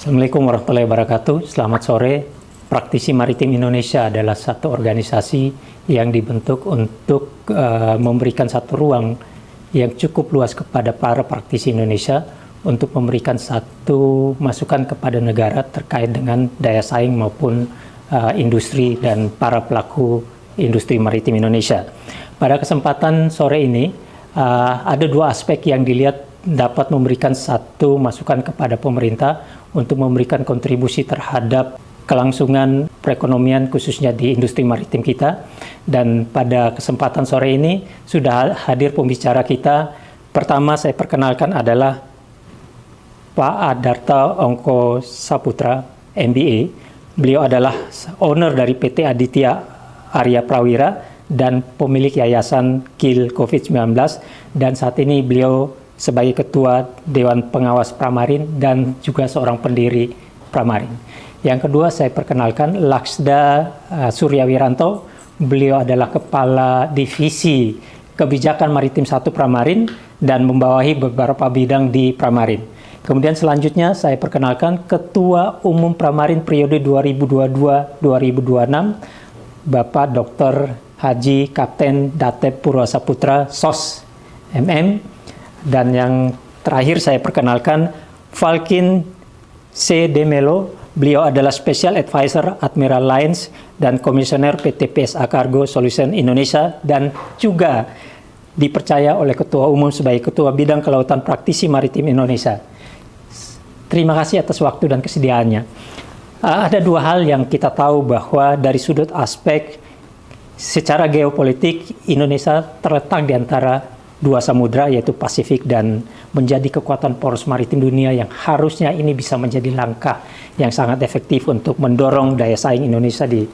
Assalamualaikum warahmatullahi wabarakatuh. Selamat sore. Praktisi Maritim Indonesia adalah satu organisasi yang dibentuk untuk memberikan satu ruang yang cukup luas kepada para praktisi Indonesia untuk memberikan satu masukan kepada negara terkait dengan daya saing maupun industri dan para pelaku industri maritim Indonesia. Pada kesempatan sore ini ada dua aspek yang dilihat dapat memberikan satu masukan kepada pemerintah untuk memberikan kontribusi terhadap kelangsungan perekonomian khususnya di industri maritim kita. Dan pada kesempatan sore ini sudah hadir pembicara kita. Pertama saya perkenalkan adalah Pak Adarta Ongko Saputra, MBA. Beliau adalah owner dari PT Aditya Arya Prawira dan pemilik Yayasan KIL COVID-19, dan saat ini beliau sebagai Ketua Dewan Pengawas Pramarin dan juga seorang pendiri Pramarin. Yang kedua saya perkenalkan Laksda Suryawiranto. Beliau adalah Kepala Divisi Kebijakan Maritim 1 Pramarin dan membawahi beberapa bidang di Pramarin. Kemudian selanjutnya saya perkenalkan Ketua Umum Pramarin periode 2022-2026, Bapak Dr. Haji Kapten Datep Purwasaputra, SOS, MM. Dan yang terakhir saya perkenalkan Falkin C. De Melo. Beliau adalah Special Advisor Admiral Lines dan Komisioner PT PSA Cargo Solution Indonesia, dan juga dipercaya oleh Ketua Umum sebagai Ketua Bidang Kelautan Praktisi Maritim Indonesia. Terima kasih atas waktu dan kesediaannya. Ada dua hal yang kita tahu bahwa dari sudut aspek secara geopolitik Indonesia terletak di antara dua samudra, yaitu Pasifik, dan menjadi kekuatan poros maritim dunia yang harusnya ini bisa menjadi langkah yang sangat efektif untuk mendorong daya saing Indonesia di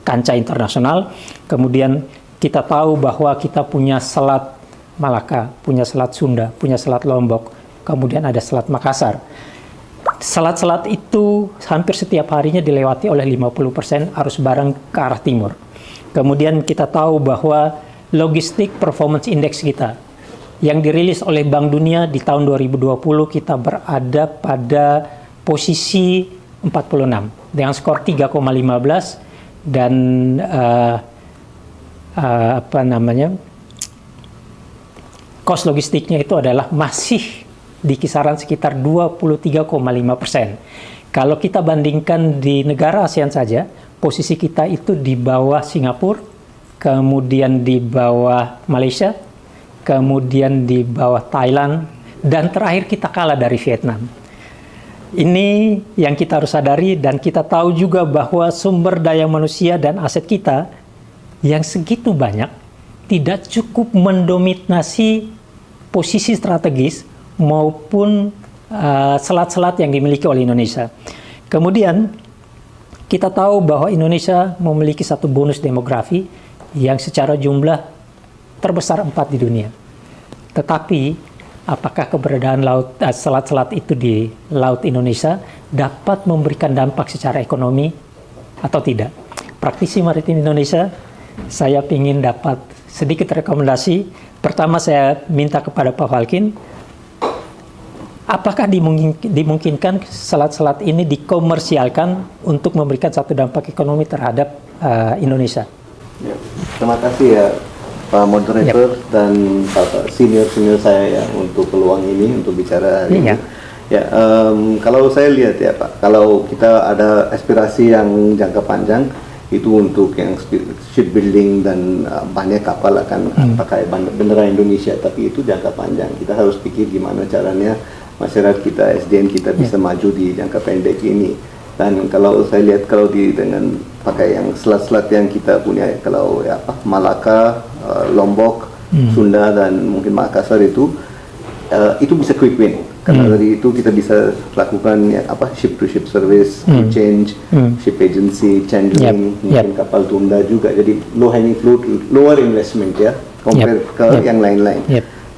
kancah internasional. Kemudian kita tahu bahwa kita punya Selat Malaka, punya Selat Sunda, punya Selat Lombok, kemudian ada Selat Makassar. Selat-selat itu hampir setiap harinya dilewati oleh 50% arus barang ke arah timur. Kemudian kita tahu bahwa Logistic Performance Index kita yang dirilis oleh Bank Dunia di tahun 2020, kita berada pada posisi 46 dengan skor 3,15, dan cost logistiknya itu adalah masih di kisaran sekitar 23,5%. Kalau kita bandingkan di negara ASEAN saja, posisi kita itu di bawah Singapura, kemudian di bawah Malaysia, kemudian di bawah Thailand, dan terakhir kita kalah dari Vietnam. Ini yang kita harus sadari, dan kita tahu juga bahwa sumber daya manusia dan aset kita yang segitu banyak tidak cukup mendominasi posisi strategis maupun selat-selat yang dimiliki oleh Indonesia. Kemudian kita tahu bahwa Indonesia memiliki satu bonus demografi yang secara jumlah terbesar 4 di dunia. Tetapi apakah keberadaan selat-selat itu di Laut Indonesia dapat memberikan dampak secara ekonomi atau tidak? Praktisi Maritim Indonesia, saya ingin dapat sedikit rekomendasi. Pertama saya minta kepada Pak Falkin, apakah dimungkinkan selat-selat ini dikomersialkan untuk memberikan satu dampak ekonomi terhadap Indonesia? Ya, terima kasih ya Pak Moderator dan Pak senior saya ya untuk peluang ini untuk bicara hari ini. Ya, kalau saya lihat ya Pak, kalau kita ada aspirasi yang jangka panjang itu untuk yang shipbuilding dan banyak kapal akan pakai bendera Indonesia, tapi itu jangka panjang. Kita harus pikir gimana caranya masyarakat kita, SDM kita bisa maju di jangka pendek ini. Dan kalau saya lihat kalau dengan pakai yang selat-selat yang kita punya, kalau ya Malaka, Lombok, Sunda dan mungkin Makassar itu bisa quick win. Karena dari itu kita bisa lakukan ship to ship service, change, ship agency, chandling, mungkin kapal tunda juga. Jadi low hanging fruit, lower investment ya, compare ke yang lain-lain.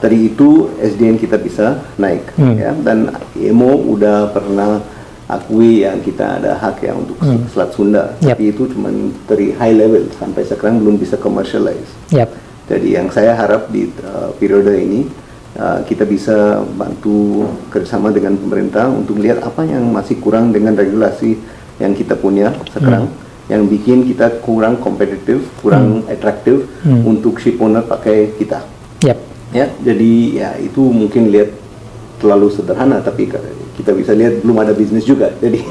Dari itu SDN kita bisa naik ya, dan IMO udah pernah akui yang kita ada hak ya untuk Selat Sunda, tapi itu cuma dari high level, sampai sekarang belum bisa commercialize. Jadi yang saya harap di periode ini kita bisa bantu kerjasama dengan pemerintah untuk melihat apa yang masih kurang dengan regulasi yang kita punya sekarang, yang bikin kita kurang kompetitif, kurang atraktif untuk ship owner pakai kita. Yep. Ya, jadi ya itu mungkin lihat terlalu sederhana, tapi kita bisa lihat belum ada bisnis juga. Jadi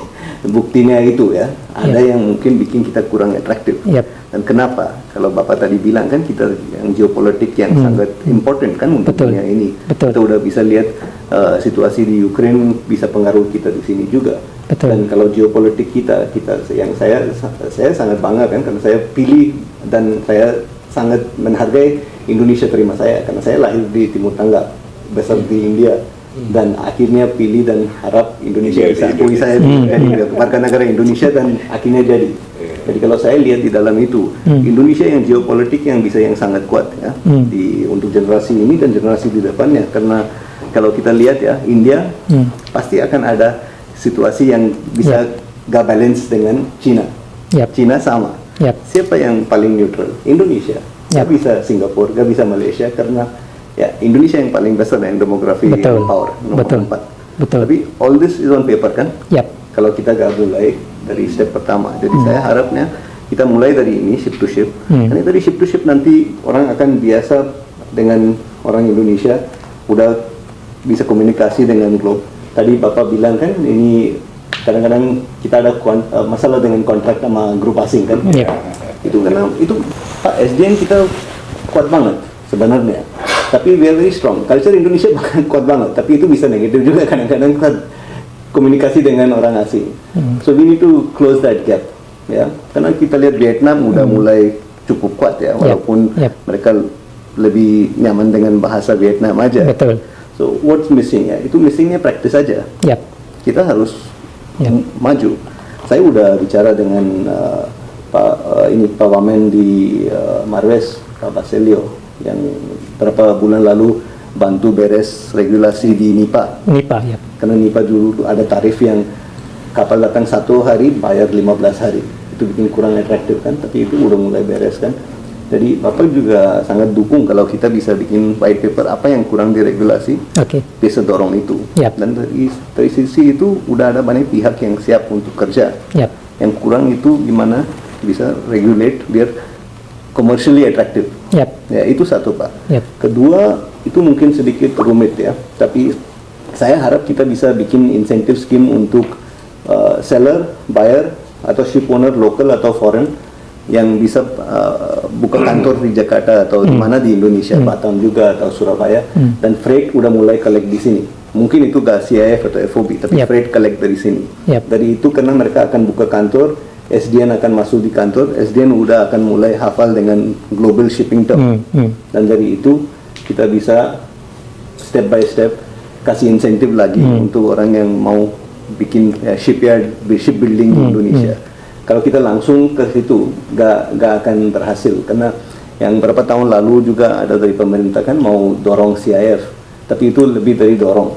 buktinya itu ya, ada yang mungkin bikin kita kurang atraktif. Dan kenapa? Kalau Bapak tadi bilang kan kita yang geopolitik yang sangat important kan untuk dunia ini. Kita udah bisa lihat situasi di Ukraine bisa pengaruh kita di sini juga. Dan kalau geopolitik kita yang saya sangat bangga kan karena saya pilih dan saya sangat menghargai Indonesia terima saya karena saya lahir di Timur Tengah, besar di India. Dan akhirnya pilih dan harap Indonesia bisa akui saya jadi warga negara Indonesia dan akhirnya jadi. Jadi kalau saya lihat di dalam itu Indonesia yang geopolitik yang bisa yang sangat kuat ya untuk generasi ini dan generasi di depannya, karena kalau kita lihat ya India pasti akan ada situasi yang bisa gak balance dengan Cina. Cina sama. Siapa yang paling neutral? Indonesia. Gak bisa Singapura, gak bisa Malaysia karena ya Indonesia yang paling besar yang demografi power nomor 4. Tapi all this is on paper kan? Kalau kita gak mulai dari step pertama. Jadi saya harapnya kita mulai dari ini ship to ship. Karena dari ship to ship nanti orang akan biasa dengan orang Indonesia, udah bisa komunikasi dengan globe. Tadi Bapak bilang kan ini kadang-kadang kita ada masalah dengan kontrak sama grup asing kan? Itu karena itu Pak SDM kita kuat banget sebenarnya. Tapi very strong. Culture Indonesia bahkan kuat banget. Tapi itu bisa negatif juga kadang-kadang komunikasi dengan orang asing. So we need to close that gap. Ya, karena kita lihat Vietnam udah mulai cukup kuat ya, walaupun mereka lebih nyaman dengan bahasa Vietnam aja. So what's missing ya? Itu missingnya praktis aja. Kita harus maju. Saya udah bicara dengan Pak Wamen di Marwes, Pak Baselio, yang beberapa bulan lalu bantu beres regulasi di NIPA. Karena NIPA dulu ada tarif yang kapal datang 1 hari bayar 15 hari. Itu bikin kurang atraktif kan, tapi itu udah mulai beres kan. Jadi Bapak juga sangat dukung kalau kita bisa bikin white paper apa yang kurang di regulasi, bisa dorong itu. Dan dari sisi itu udah ada banyak pihak yang siap untuk kerja. Yang kurang itu gimana bisa regulate biar commercially attractive. Ya, itu satu Pak. Kedua, itu mungkin sedikit rumit ya, tapi saya harap kita bisa bikin insentif scheme untuk seller, buyer, atau ship owner lokal atau foreign yang bisa buka kantor di Jakarta atau di mana di Indonesia, Batam juga atau Surabaya, dan freight udah mulai collect di sini. Mungkin itu gak CIF atau FOB, tapi freight collect dari sini. Dari itu karena mereka akan buka kantor, SDN akan masuk di kantor, SDN udah akan mulai hafal dengan global shipping term. Dan dari itu kita bisa step by step kasih insentif lagi untuk orang yang mau bikin shipyard, shipbuilding di Indonesia. Kalau kita langsung ke situ gak akan berhasil, karena yang beberapa tahun lalu juga ada dari pemerintah kan mau dorong CIF, tapi itu lebih dari dorong.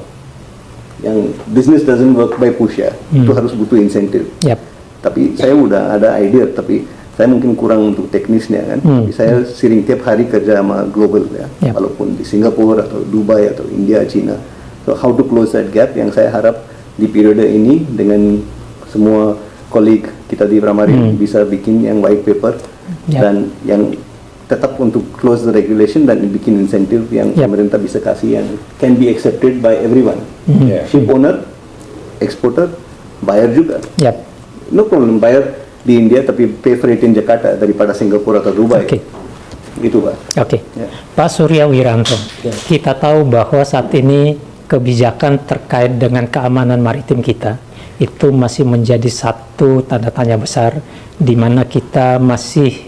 Yang business doesn't work by push ya, itu harus butuh insentif. Tapi saya udah ada idea, tapi saya mungkin kurang untuk teknisnya kan. Saya sering tiap hari kerja sama global ya, walaupun di Singapura atau Dubai atau India, China. So how to close that gap yang saya harap di periode ini dengan semua kolik kita di Pramarin bisa bikin yang white paper dan yang tetap untuk close the regulation dan bikin insentif yang pemerintah bisa kasih yang can be accepted by everyone. Ship owner, exporter, buyer juga. No problem bayar di India tapi pay freight in Jakarta daripada Singapura atau Dubai. Gitu Pak. Pak Surya Wiranto, kita tahu bahwa saat ini kebijakan terkait dengan keamanan maritim kita itu masih menjadi satu tanda tanya besar, di mana kita masih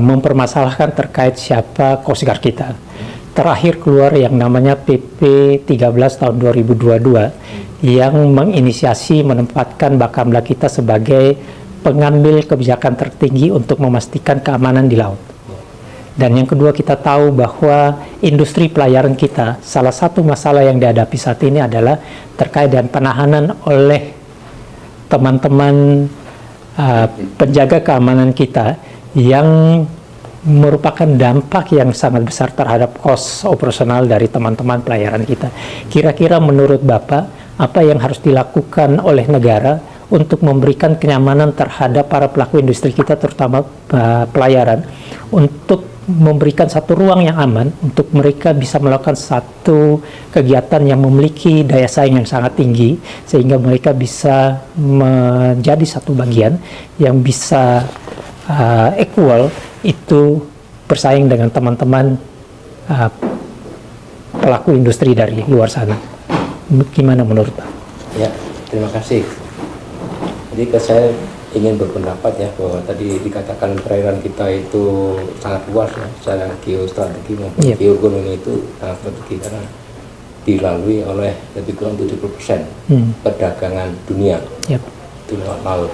mempermasalahkan terkait siapa Coast Guard kita. Terakhir keluar yang namanya PP 13 tahun 2022 yang menginisiasi menempatkan Bakamla kita sebagai pengambil kebijakan tertinggi untuk memastikan keamanan di laut. Dan yang kedua, kita tahu bahwa industri pelayaran kita, salah satu masalah yang dihadapi saat ini adalah terkait dengan penahanan oleh teman-teman penjaga keamanan kita yang merupakan dampak yang sangat besar terhadap cost operasional dari teman-teman pelayaran kita. Kira-kira menurut Bapak, apa yang harus dilakukan oleh negara untuk memberikan kenyamanan terhadap para pelaku industri kita, terutama pelayaran, untuk memberikan satu ruang yang aman untuk mereka bisa melakukan satu kegiatan yang memiliki daya saing yang sangat tinggi, sehingga mereka bisa menjadi satu bagian yang bisa equal itu bersaing dengan teman-teman pelaku industri dari luar sana. Gimana menurut Pak? Ya, terima kasih. Jadi saya ingin berpendapat ya bahwa tadi dikatakan perairan kita itu sangat luas ya, secara geostrategi maupun geoekonomi itu sangat strategi karena dilalui oleh lebih kurang 70% perdagangan dunia itu lewat laut,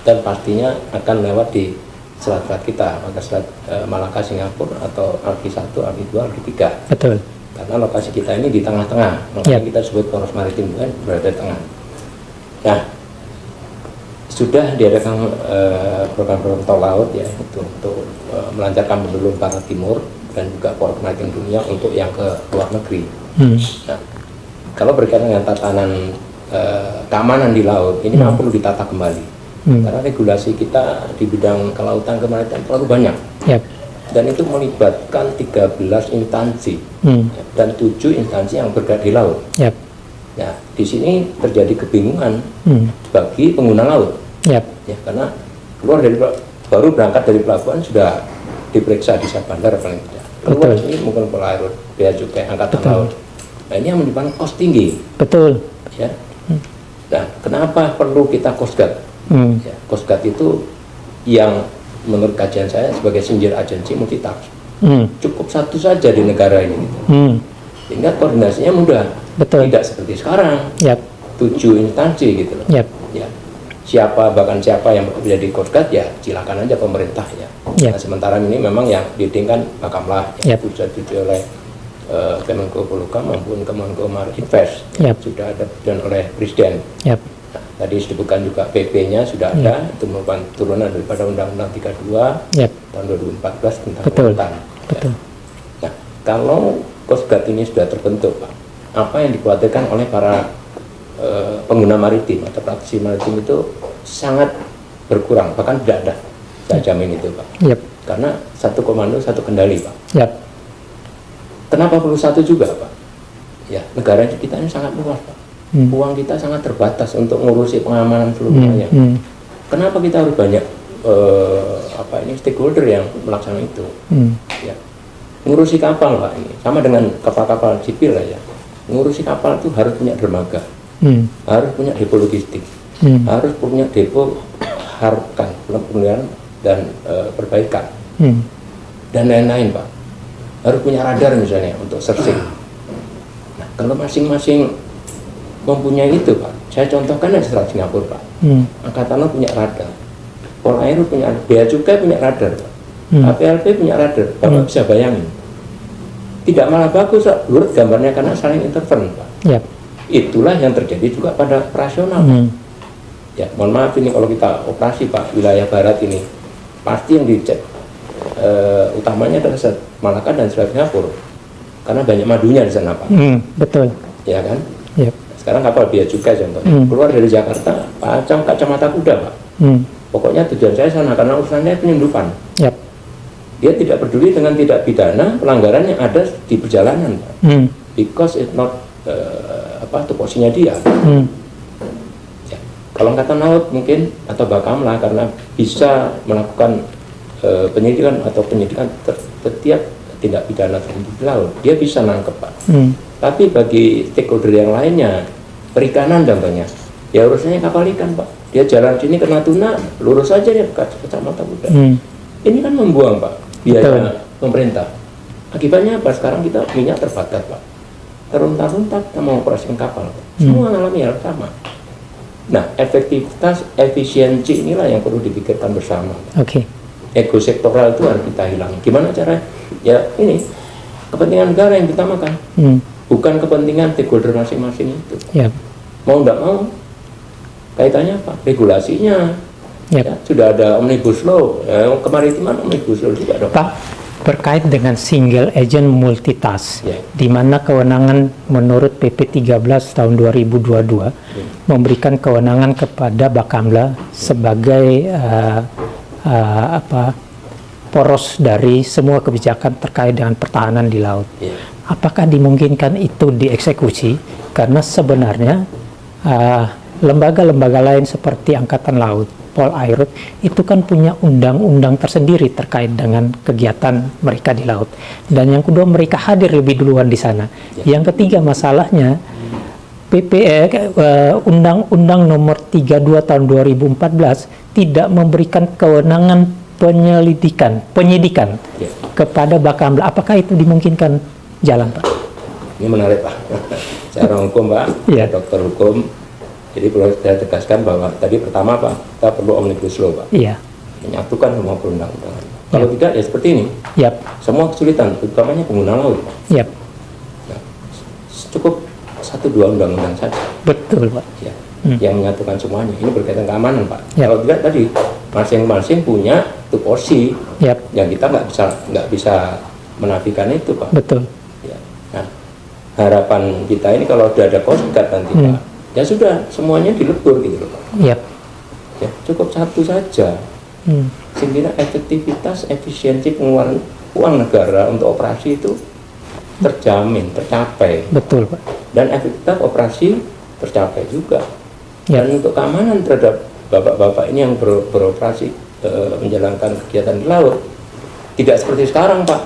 dan pastinya akan lewat di selat-selat kita, maka selat Malaka, Singapura, atau RP1, RP2, RP3. Betul. Karena lokasi kita ini di tengah-tengah, makanya kita sebut poros maritim kan berada di tengah. Nah, sudah diadakan program-program tol laut ya untuk melancarkan pendulum barat timur dan juga poros maritim dunia untuk yang ke luar negeri. Nah, kalau berkaitan dengan tatanan keamanan di laut, ini memang perlu ditata kembali. Karena regulasi kita di bidang kelautan kemaritiman terlalu banyak. Dan itu melibatkan 13 instansi dan 7 instansi yang bergerak di laut. Nah, di sini terjadi kebingungan bagi pengguna laut. Ya, karena baru berangkat dari pelabuhan sudah diperiksa di bandar paling tidak. Keluar sini mungkin pelaut, bea cukai, angkatan laut. Nah, ini yang menyebabkan kos tinggi. Betul. Ya. Nah, kenapa perlu kita Coast Guard? Ya, Coast Guard itu yang menurut kajian saya sebagai single agency multitask. Cukup satu saja di negara ini. Sehingga koordinasinya mudah. Betul. Tidak seperti sekarang. 7 instansi gitu loh. Ya. Bahkan siapa yang menjadi Coast Guard ya silakan aja pemerintah ya. Nah, sementara ini memang yang leading kan Bakamlah yang sudah ditunjuk oleh Kemenko Polhukam maupun Kemenko Marinvest. Sudah ada dan oleh Presiden. Nah, tadi disebutkan juga PP-nya sudah ada, itu merupakan turunan daripada Undang-Undang 32 tahun 2014 tentang kelautan. Nah, kalau Coast Guard ini sudah terbentuk, Pak, apa yang dikhawatirkan oleh para pengguna maritim atau praktisi maritim itu sangat berkurang, bahkan tidak ada. Saya jamin itu, Pak. Karena satu komando, satu kendali, Pak. Kenapa perlu satu juga, Pak? Ya, negara kita ini sangat luas, Pak. Uang kita sangat terbatas untuk ngurusi pengamanan seluruhnya. Kenapa kita harus banyak stakeholder yang melaksanakan itu? Ya. Ngurusi kapal, Pak, ini sama dengan kapal-kapal sipil lah ya. Ngurusi kapal itu harus punya dermaga, harus punya depo logistik, harus punya depo harkan, pemeliharaan dan perbaikan, dan lain-lain, Pak. Harus punya radar misalnya untuk searching. Nah, kalau masing-masing mempunyai itu, Pak. Saya contohkan aja selat Singapura, Pak. Angkatan Laut punya radar, Polair punya, bea cukai punya radar, Pak. APLP punya radar. Bapak bisa bayangin. Tidak malah bagus, Pak. Lurus gambarnya karena saling intervene, Pak. Itulah yang terjadi juga pada operasional. Ya, mohon maaf ini kalau kita operasi, Pak, wilayah barat ini pasti yang dicek utamanya adalah Selat Malaka dan Selat Singapura. Karena banyak madunya di sana, Pak. Betul. Ya kan? Sekarang kapal bea cukai contohnya keluar dari Jakarta, pasang kacamata kuda, Pak. Pokoknya tujuan saya sana karena urusannya penyelundupan. Dia tidak peduli dengan tidak pidana pelanggaran yang ada di perjalanan, Pak. Because it's not tupoksinya dia. Ya. Kalau angkatan laut mungkin atau Bakamlah karena bisa melakukan penyidikan setiap tindak pidana di laut, dia bisa nangkep, Pak. Tapi bagi stakeholder yang lainnya, perikanan contohnya, ya urusannya kapal ikan, Pak. Dia jalan sini ke Natuna, lurus saja dia ke kacamata kuda. Ini kan membuang, Pak, biaya pemerintah. Akibatnya apa? Sekarang kita minyak terbatas, Pak. Teruntak-untak kita mau operasikan kapal, Pak. Semua mengalami hal sama. Nah, efektivitas, efisiensi inilah yang perlu dipikirkan bersama. Ego sektoral itu harus kita hilang. Gimana caranya? Ya ini, kepentingan negara yang ditamakan. Bukan kepentingan stakeholder masing-masing itu. Mau tidak mau, kaitannya apa? Regulasinya, Yep. Ya, sudah ada Omnibus Law, kemaritiman Omnibus Law juga dong. Pak, berkait dengan single agent multitask, Ya. di mana kewenangan menurut PP 13 tahun 2022 memberikan kewenangan kepada Bakamla sebagai poros dari semua kebijakan terkait dengan pertahanan di laut. Ya. Apakah dimungkinkan itu dieksekusi? Karena sebenarnya lembaga-lembaga lain seperti Angkatan Laut, Polairut, itu kan punya undang-undang tersendiri terkait dengan kegiatan mereka di laut. Dan yang kedua, mereka hadir lebih duluan di sana. Yang ketiga, masalahnya Undang-Undang Nomor 32 tahun 2014 tidak memberikan kewenangan penyidikan kepada Bakamla. Apakah itu dimungkinkan jalan, Pak? Ini menarik, Pak. Secara hukum, Pak, Ya. dokter hukum. Jadi perlu saya tegaskan bahwa tadi pertama, Pak, kita perlu Omnibus Law, Pak, Iya. menyatukan semua perundang-undangan. Kalau tidak, ya seperti ini. Yap. Semua kesulitan, utamanya pengguna laut, Pak. Yap. Nah, cukup 1-2 undang-undang saja. Betul, Pak. Ya, yang menyatukan semuanya. Ini berkaitan keamanan, Pak. Ya. Kalau tidak tadi masing-masing punya tupoksi Yap. yang kita nggak bisa menafikan itu, Pak. Betul. Ya. Nah, harapan kita ini kalau sudah ada Coast Guard nanti, Pak, ya sudah semuanya dilebur gitu loh, Pak. Yap. Ya, cukup satu saja. Sehingga efektivitas, efisiensi pengeluaran uang negara untuk operasi itu terjamin, tercapai. Betul, Pak. Dan efektivitas operasi tercapai juga. Ya. Dan untuk keamanan terhadap bapak-bapak ini yang beroperasi menjalankan kegiatan di laut tidak seperti sekarang, Pak.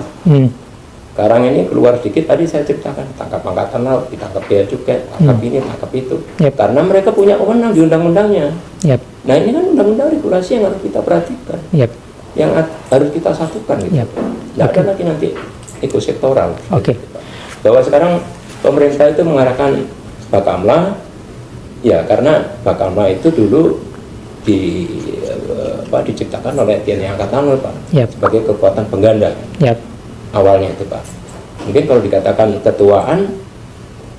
Sekarang ini keluar sedikit, tadi saya ceritakan, tangkap angkatan laut, ditangkap bea cukai, tangkap ini, tangkap itu. Yep. Karena mereka punya wewenang di undang-undangnya. Yap. Nah, ini kan undang-undang regulasi yang harus kita perhatikan, Yap. yang harus kita satukan gitu. Yep. Nggak ada lagi nanti ekosektoral. Oke. Bahwa sekarang pemerintah itu mengarahkan Bakamla, ya karena Bakamla itu dulu diciptakan oleh TNI Angkatan Laut, Pak, Yep. sebagai kekuatan pengganda Yap. awalnya itu, Pak. Mungkin kalau dikatakan ketuaan,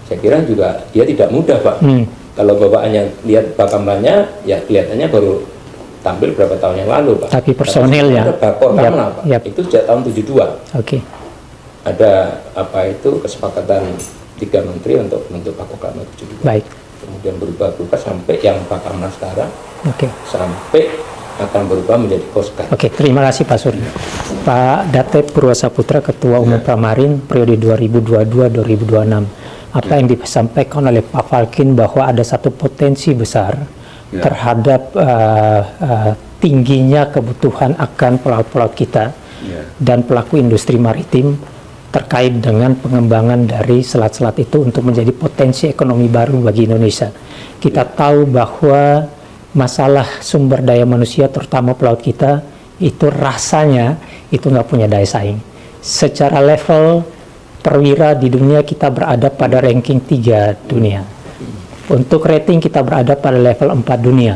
saya kira juga dia tidak mudah, Pak. Kalau Bapak hanya lihat Bakamlanya, ya kelihatannya baru tampil berapa tahun yang lalu, Pak. Tapi personilnya. Ada Bakamla, Pak. Yap. Itu sejak tahun 72. Oke. Ada kesepakatan 3 menteri untuk membentuk Bakamla 72. Baik. Kemudian berubah sampai yang Bakamla sekarang, Oke. sampai akan berubah menjadi Coast Guard. Oke, terima kasih Pak Surya. Pak Datet Purwasaputra, Ketua Umum Pramarin periode 2022-2026. Apa yang disampaikan oleh Pak Falkin bahwa ada satu potensi besar terhadap tingginya kebutuhan akan pelaut-pelaut kita dan pelaku industri maritim terkait dengan pengembangan dari selat-selat itu untuk menjadi potensi ekonomi baru bagi Indonesia. Kita tahu bahwa masalah sumber daya manusia terutama pelaut kita itu rasanya itu nggak punya daya saing. Secara level perwira di dunia kita berada pada ranking 3 dunia. Untuk rating kita berada pada level 4 dunia.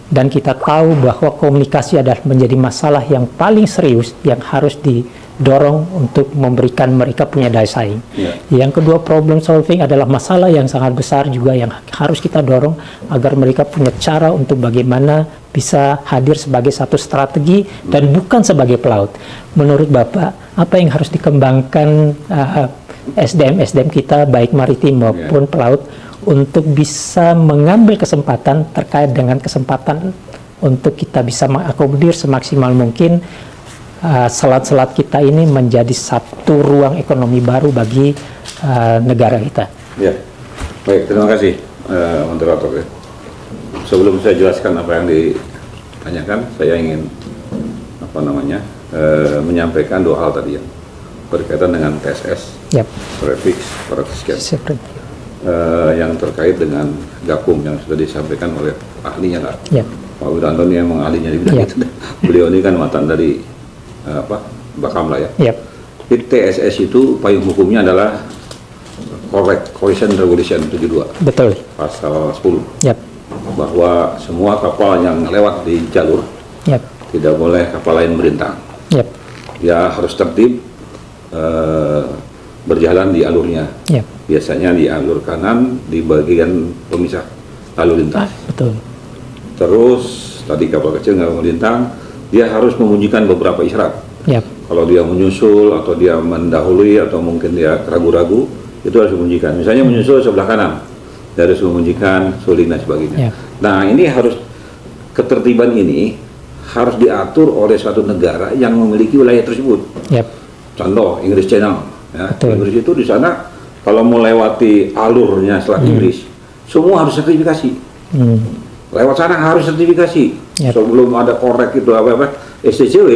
Dan kita tahu bahwa komunikasi adalah menjadi masalah yang paling serius yang harus didorong untuk memberikan mereka punya daya saing. Yang kedua, problem solving adalah masalah yang sangat besar juga yang harus kita dorong agar mereka punya cara untuk bagaimana bisa hadir sebagai satu strategi dan bukan sebagai pelaut. Menurut Bapak, apa yang harus dikembangkan SDM kita baik maritim maupun pelaut untuk bisa mengambil kesempatan terkait dengan kesempatan untuk kita bisa mengakomodir semaksimal mungkin selat-selat kita ini menjadi satu ruang ekonomi baru bagi negara kita. Ya, baik, terima kasih moderator. Sebelum saya jelaskan apa yang ditanyakan, saya ingin menyampaikan 2 hal tadi ya, berkaitan dengan TSS, prefix partisipasi, yang terkait dengan Gakum yang sudah disampaikan oleh ahlinya lah. Pak Wiranto ini yang ahlinya di bidang itu. Beliau ini kan mantan dari Bakamla ya. Di TSS itu payung hukumnya adalah Correction Regulation 72. Betul. Pasal 10. Bahwa semua kapal yang lewat di jalur tidak boleh kapal lain merintang. Dia harus tertib berjalan di alurnya. Biasanya di alur kanan di bagian pemisah lalu lintas. Betul. Terus tadi kapal kecil nggak melintang, dia harus memunyikan beberapa isyarat. Yep. Kalau dia menyusul atau dia mendahului atau mungkin dia ragu-ragu, itu harus memunyikan. Misalnya menyusul sebelah kanan, dia harus memunyikan suling dan sebagainya. Yep. Nah, ini harus, ketertiban ini harus diatur oleh suatu negara yang memiliki wilayah tersebut. Yep. Contoh Inggris Channel, ya. Betul. Inggris itu di sana kalau melewati alurnya Selat Inggris, semua harus sertifikasi. Lewat sana harus sertifikasi. Yep. Sebelum ada korek itu apa STCW,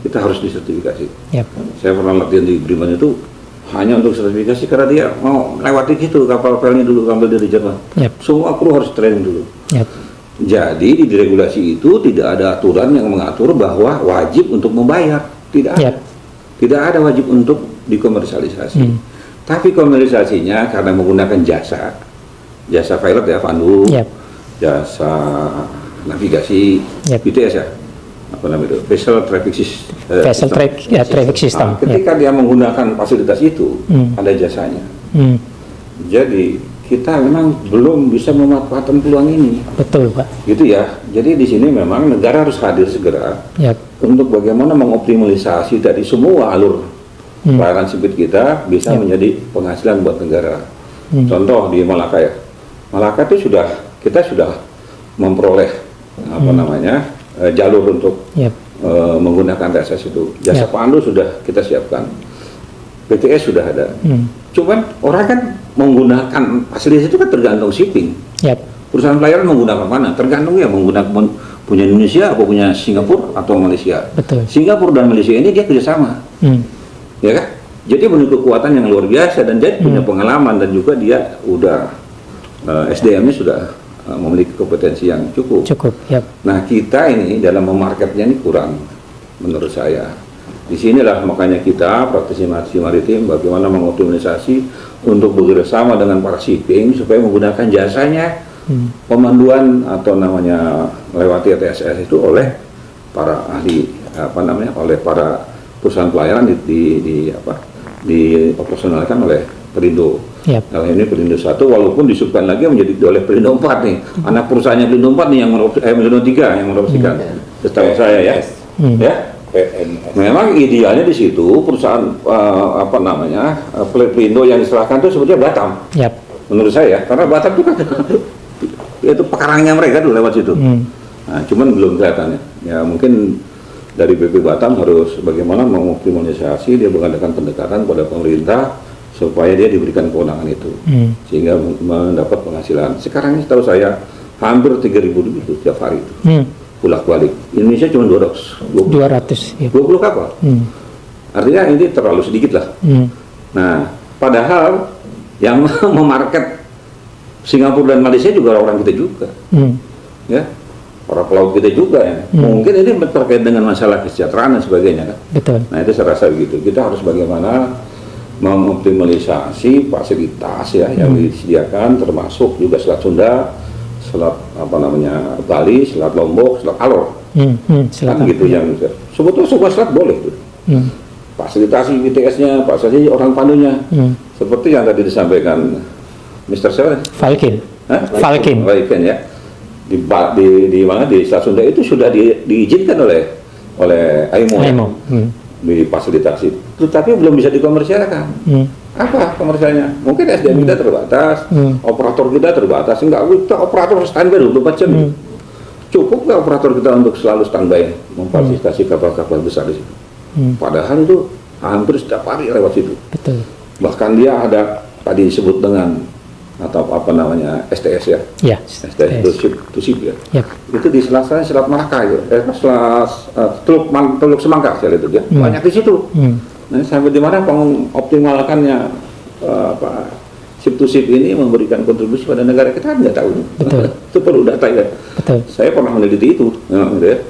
kita harus disertifikasi. Yep. Saya pernah latihan di Bremen itu hanya untuk sertifikasi karena dia mau lewati gitu kapal pelni dulu, ambil dari Jerman. Yep. Semua kru harus training dulu. Yep. Jadi di regulasi itu tidak ada aturan yang mengatur bahwa wajib untuk membayar, tidak ada. Yep. Tidak ada wajib untuk dikomersialisasi. Tapi komersialisasinya karena menggunakan jasa pilot ya, pandu, Yep. jasa navigasi, Yep. BTS ya, apa namanya itu, Vessel Traffic Traffic System. Nah, ketika dia menggunakan fasilitas itu, ada jasanya. Jadi kita memang belum bisa memanfaatkan peluang ini. Betul, Pak. Gitu ya. Jadi di sini memang negara harus hadir segera untuk bagaimana mengoptimalisasi dari semua alur pelayaran sipil kita bisa menjadi penghasilan buat negara. Contoh di Malaka ya. Malaka itu kita sudah memperoleh apa namanya jalur untuk menggunakan TSS itu. Jasa pandu sudah kita siapkan. BTS sudah ada. Cuman orang kan menggunakan fasilitas itu kan tergantung shipping. Perusahaan pelayaran menggunakan mana? Tergantung ya menggunakan punya Indonesia atau punya Singapura atau Malaysia. Betul. Singapura dan Malaysia ini dia kerjasama. Ya kan? Jadi memiliki kekuatan yang luar biasa dan dia punya pengalaman dan juga dia udah SDM-nya sudah memiliki kompetensi yang cukup. Nah kita ini dalam memarketnya ini kurang menurut saya. Di sinilah makanya kita praktisi maritim bagaimana mengoptimalisasi untuk bekerjasama dengan para shipping supaya menggunakan jasanya pemanduan atau namanya lewati TSS itu oleh para ahli oleh para perusahaan pelayaran dioperasionalkan oleh Perindo. Kalau ini Perindo 1 walaupun disubkan lagi menjadi oleh Perindo 4 nih. Anak perusahaannya Perindo 4 nih yang Perindo 3 yang mengoperasikan. Setahu saya ya. Ya. Memang idealnya di situ perusahaan Perindo yang diserahkan itu sebetulnya Batam. Menurut saya karena Batam itu kan itu pekarangnya mereka dulu lewat situ. Nah, cuman belum kelihatan ya. Mungkin dari BP Batam harus bagaimana mengoptimalisasi, dia mengadakan pendekatan pada pemerintah supaya dia diberikan kewenangan itu sehingga mendapat penghasilan. Sekarang ini setahu saya hampir 3.000 lebih itu setiap hari itu pulang balik. Indonesia cuma 220 kapal. Artinya ini terlalu sedikit lah. Nah, padahal yang memarket Singapura dan Malaysia juga orang kita juga, ya. Para pelaut kita juga ya. Mungkin ini terkait dengan masalah kesejahteraan dan sebagainya kan. Betul. Nah itu saya rasa begitu. Kita harus bagaimana mengoptimalisasi fasilitas ya yang disediakan termasuk juga Selat Sunda, Selat Bali, Selat Lombok, Selat Alor. Kan gitu yang sebetulnya semua selat boleh tuh. Fasilitasi BTS-nya, fasilitasi orang pandunya. Seperti yang tadi disampaikan Mr. Seven. Falcon ya. Di Selat Sunda itu sudah diizinkan oleh AIMO. Di fasilitasi, tetapi belum bisa dikomersialkan. Apa komersialnya? Mungkin SDM kita terbatas, operator kita terbatas. Enggak, kita operator standby 24 jam. Cukup nggak operator kita untuk selalu standby memfasilitasi kapal-kapal besar di situ? Padahal itu hampir setiap hari lewat situ. Betul. Bahkan dia ada tadi disebut dengan atau STS ya, STS to ship ya. Itu di Selat Malaka itu, Teluk Semangka saya lihat itu ya, banyak di situ. Nah, sampai di mana pengoptimalkannya ship to ship ini memberikan kontribusi pada negara kita nggak tahu. Betul. Itu perlu data ya. Betul. Saya pernah meneliti itu, gitu ya.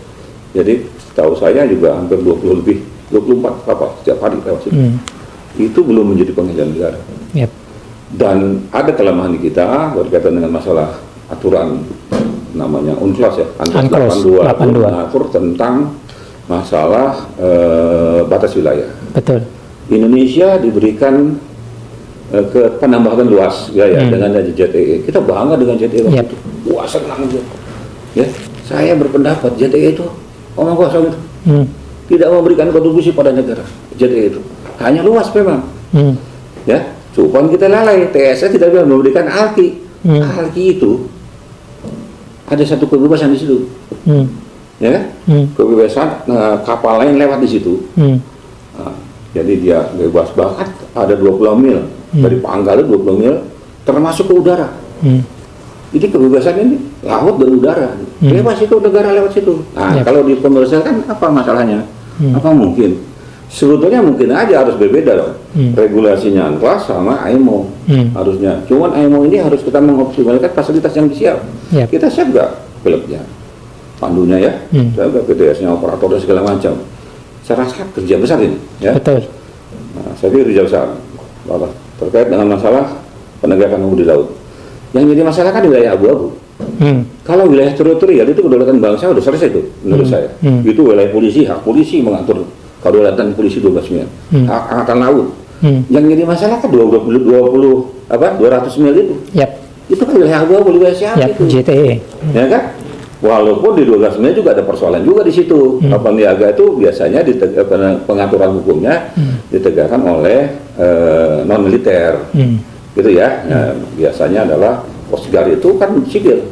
Jadi setahu saya juga hampir 24 kapal setiap hari lewat situ. Itu belum menjadi penghasilan negara. Dan ada kelemahan di kita berkaitan dengan masalah aturan namanya UNCLOS ya, UNCLOS 82 mengatur tentang masalah batas wilayah. Betul. Indonesia diberikan ke penambahan luas dengan JTE. Kita bangga dengan JTE waktu itu. Wah, senang aja. Ya, Saya berpendapat JTE itu omong kosong itu. Tidak memberikan kontribusi pada negara. JTE itu hanya luas memang. Ya, cuma kita lalai. TSA tidak bisa memberikan alki. Alki itu ada satu kebebasan di situ. Ya, kebebasan kapal lain lewat di situ. Nah, jadi dia bebas, bahkan ada 20 mil dari pangkalnya 20 mil termasuk ke udara. Jadi kebebasan ini laut dan udara, bebas itu negara lewat situ. Nah, kalau di komersial kan apa masalahnya? Apa mungkin? Sebetulnya mungkin aja harus berbeda dong. Regulasinya ANCLOS sama IMO harusnya. Cuman IMO ini harus kita mengoptimalkan fasilitas yang siap. Kita siap nggak filmnya, pandunya ya, siap nggak PTS-nya, operatornya segala macam. Saya rasa kerja besar ini. Ya? Betul. Nah, saya pikir kerja besar. Terkait dengan masalah penegakan hukum di laut. Yang jadi masalah kan wilayah abu-abu. Kalau wilayah teritorial itu kedaulatan bangsa udah selesai itu menurut saya. Itu wilayah polisi, hak polisi mengatur kedaulatan polisi 12 mil. Hak angkatan laut. Yang jadi masalah kan 200 mil itu. Itu kan wilayah abu-abu, wilayah siapa itu? JTE. Ya kan? Walaupun di 12 mil juga ada persoalan juga di situ. Kapal niaga itu biasanya pengaturan hukumnya ditegakkan oleh non militer. Gitu ya. Biasanya adalah Coast Guard itu kan sipil.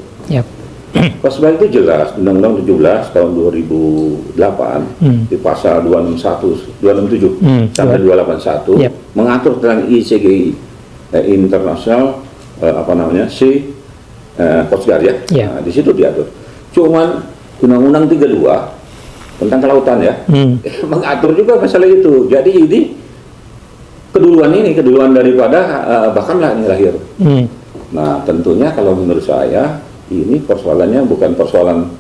Coast Guard itu jelas Undang-Undang 17 tahun 2008 di pasal 267 sampai 281 mengatur tentang ICGI International Coast Guard ya. Nah, di situ diatur. Cuman Undang-Undang 32 tentang kelautan ya mengatur juga masalah itu. Jadi ini keduluan daripada bahkan lah ini lahir. Nah, tentunya kalau menurut saya ini persoalannya bukan persoalan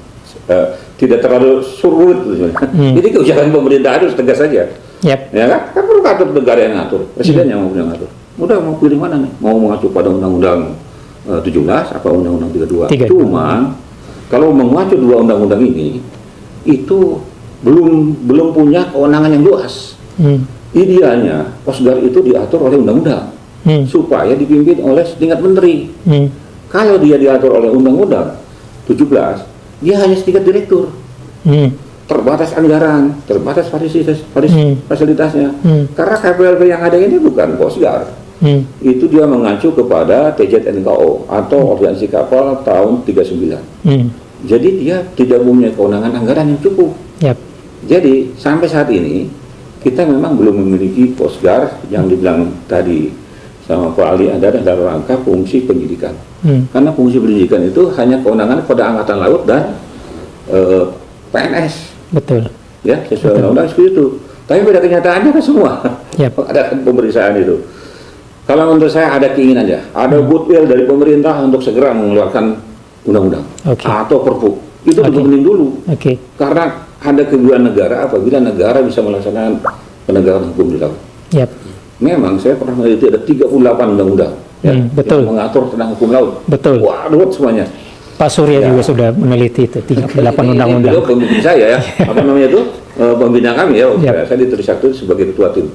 tidak terlalu sulit. Jadi kebijakan pemerintah harus tegas saja. Ya kan? Kan perlu atur negara yang ngatur, presiden yang mau ngatur. Udah mau pilih mana nih? Mau mengacu pada Undang-Undang 17 apa Undang-Undang 32? Cuma kalau mengacu dua undang-undang ini itu belum punya kewenangan yang luas. Idealnya Coast Guard itu diatur oleh undang-undang supaya dipimpin oleh setingkat menteri. Kalau dia diatur oleh undang-undang 17, dia hanya setingkat direktur. Terbatas anggaran, terbatas fasilitasnya. Karena KPLP yang ada ini bukan Coast Guard. Itu dia mengacu kepada TZNKO atau Organisasi Kapal tahun 39. Jadi dia tidak punya kewenangan anggaran yang cukup. Jadi sampai saat ini kita memang belum memiliki Coast Guard yang dibilang tadi sama Pak Ali ada dalam rangka fungsi penyidikan. Karena fungsi penyidikan itu hanya kewenangan pada Angkatan Laut dan PNS. Betul. Ya, sesuai undang-undang seperti itu. Tapi pada kenyataannya kan semua ada pemeriksaan itu. Kalau menurut saya ada keinginan aja, ada goodwill dari pemerintah untuk segera mengeluarkan undang-undang atau perpu. Itu penting dulu. Karena ada kebutuhan negara apabila negara bisa melaksanakan penegakan hukum di laut. Memang saya pernah meneliti ada 38 undang-undang yang mengatur tentang hukum laut. Waduh semuanya. Pak Surya juga sudah meneliti itu 38 undang-undang. Itu pemimpin saya ya. Apa namanya itu? Pembina kami ya. Saya di Trisakti sebagai ketua tim.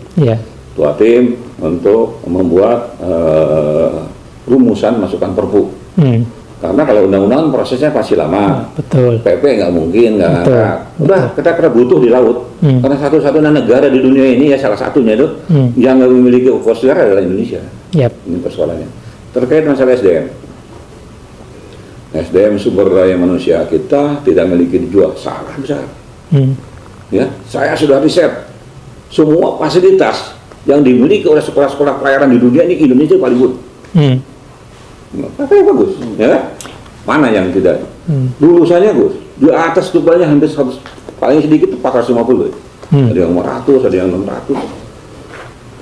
Ketua tim untuk membuat rumusan masukan perpu. Karena kalau undang-undang prosesnya pasti lama. PP nggak mungkin, nggak angkat. Udah, kita butuh di laut. Karena satu-satunya negara di dunia ini ya salah satunya itu yang nggak memiliki Coast Guard adalah Indonesia. Ini persoalannya. Terkait masalah SDM sumber daya manusia kita tidak memiliki dijual, salah besar. Ya, saya sudah riset semua fasilitas yang dimiliki oleh sekolah-sekolah pelayaran di dunia ini Indonesia paling good. Apa bagus, ya? Mana yang tidak? Dulu saja Gus, di atas tubalnya hampir 100, paling sedikit 450. Ada yang 500, ada yang 600.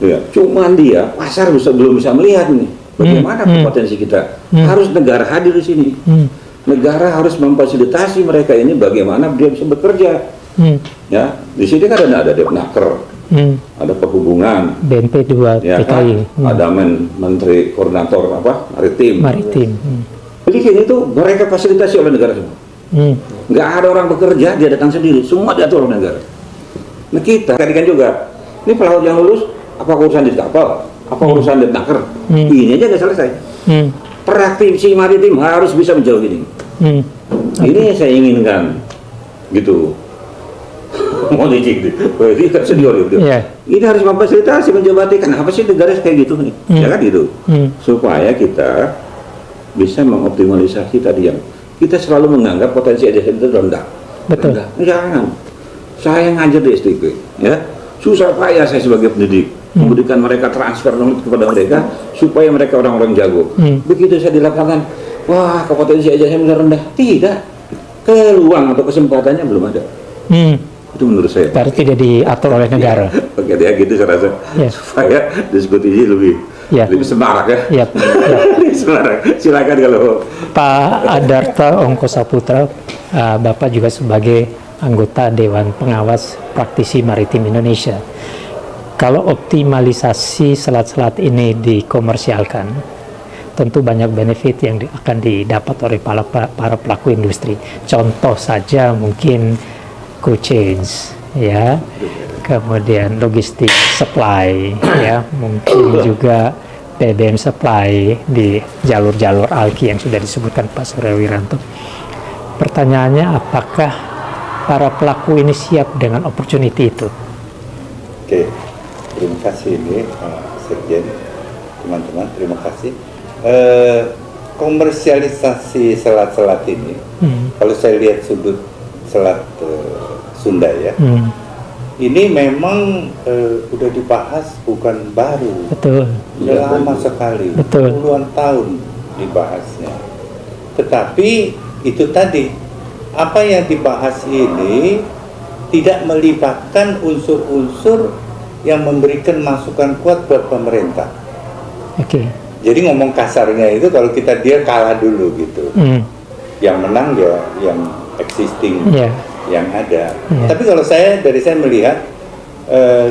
Ya, cuman dia pasar belum bisa melihat nih bagaimana potensi kita. Harus negara hadir di sini. Negara harus memfasilitasi mereka ini bagaimana dia bisa bekerja. Ya, di sini kan ada Depnaker, ada perhubungan, BNP 2 ya, TKI, ada Menteri Koordinator Maritim. Jadi ini tuh mereka fasilitasi oleh negara semua. Nggak ada orang bekerja, dia datang sendiri, semua diatur oleh negara. Nah kita kan juga, ini pelaut yang lulus, apa urusan di kapal, apa urusan di Depnaker, ini aja nggak selesai. Praktisi maritim harus bisa menjauh ini. Ini yang saya inginkan, gitu. Mau gitu, berarti kan senior gitu. Ini harus memfasilitasi, menjabati, kenapa sih negara kayak gitu nih, ya kan gitu. Supaya kita bisa mengoptimalisasi tadi yang kita selalu menganggap potensi ASN itu rendah. Betul. Rendah. Jangan. Saya ngajar di STP, ya. Susah payah saya sebagai pendidik memberikan mereka transfer kepada mereka supaya mereka orang-orang jago. Begitu saya di lapangan, wah kompetensi ASN benar rendah. Tidak. Peluang atau kesempatannya belum ada. Itu menurut saya. Berarti tidak diatur oleh negara. Oke, ya gitu saya rasa. Supaya diskusi ini lebih semarak ya. Lebih semarak. Silakan kalau Pak Adarta Ongko Saputra, Bapak juga sebagai anggota Dewan Pengawas Praktisi Maritim Indonesia. Kalau optimalisasi selat-selat ini dikomersialkan, tentu banyak benefit yang akan didapat oleh para pelaku industri. Contoh saja mungkin cold chains, ya, kemudian logistik supply, ya, mungkin juga BBM supply di jalur-jalur alki yang sudah disebutkan Pak Surya Wiranto. Pertanyaannya, apakah para pelaku ini siap dengan opportunity itu? Oke, terima kasih ini Sekjen, teman-teman, terima kasih. Komersialisasi selat-selat ini, kalau saya lihat sudut selat Sunda ya, ini memang udah dibahas bukan baru. Betul. Sudah lama sekali, puluhan tahun dibahasnya. Tetapi itu tadi, apa yang dibahas ini tidak melibatkan unsur-unsur yang memberikan masukan kuat buat pemerintah. Jadi ngomong kasarnya itu kalau dia kalah dulu gitu. Yang menang ya yang existing, yang ada. Tapi kalau dari saya melihat,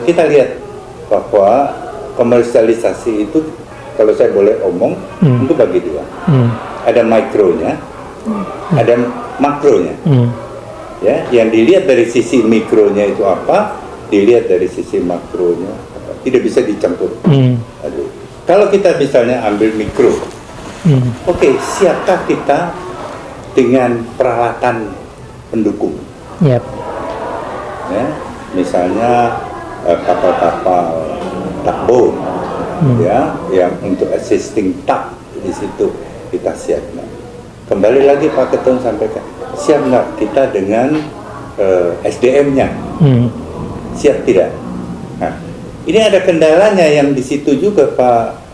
kita lihat bahwa komersialisasi itu, kalau saya boleh omong, itu bagi dua. Ada mikronya, ada makronya. Ya, yang dilihat dari sisi mikronya itu apa, dilihat dari sisi makronya apa. Tidak bisa dicampur. Kalau kita misalnya ambil mikro, oke, siapkah kita dengan peralatan pendukung? Ya, misalnya kapal-kapal tugboat, ya, yang untuk assisting tug di situ kita siap. Kembali lagi Pak Ketum sampaikan, siap nggak kita dengan SDM-nya? Siap tidak? Nah, ini ada kendalanya yang di situ juga Pak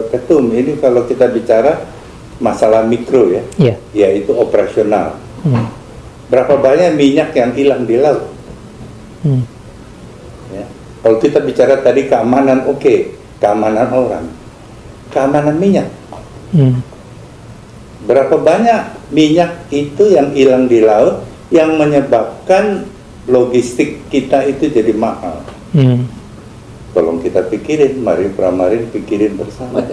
Ketum. Ini kalau kita bicara masalah mikro ya, yaitu operasional. Berapa banyak minyak yang hilang di laut? Ya. Kalau kita bicara tadi keamanan, keamanan orang, keamanan minyak. Berapa banyak minyak itu yang hilang di laut yang menyebabkan logistik kita itu jadi mahal? Tolong kita pikirin, mari Pramarin pikirin bersama.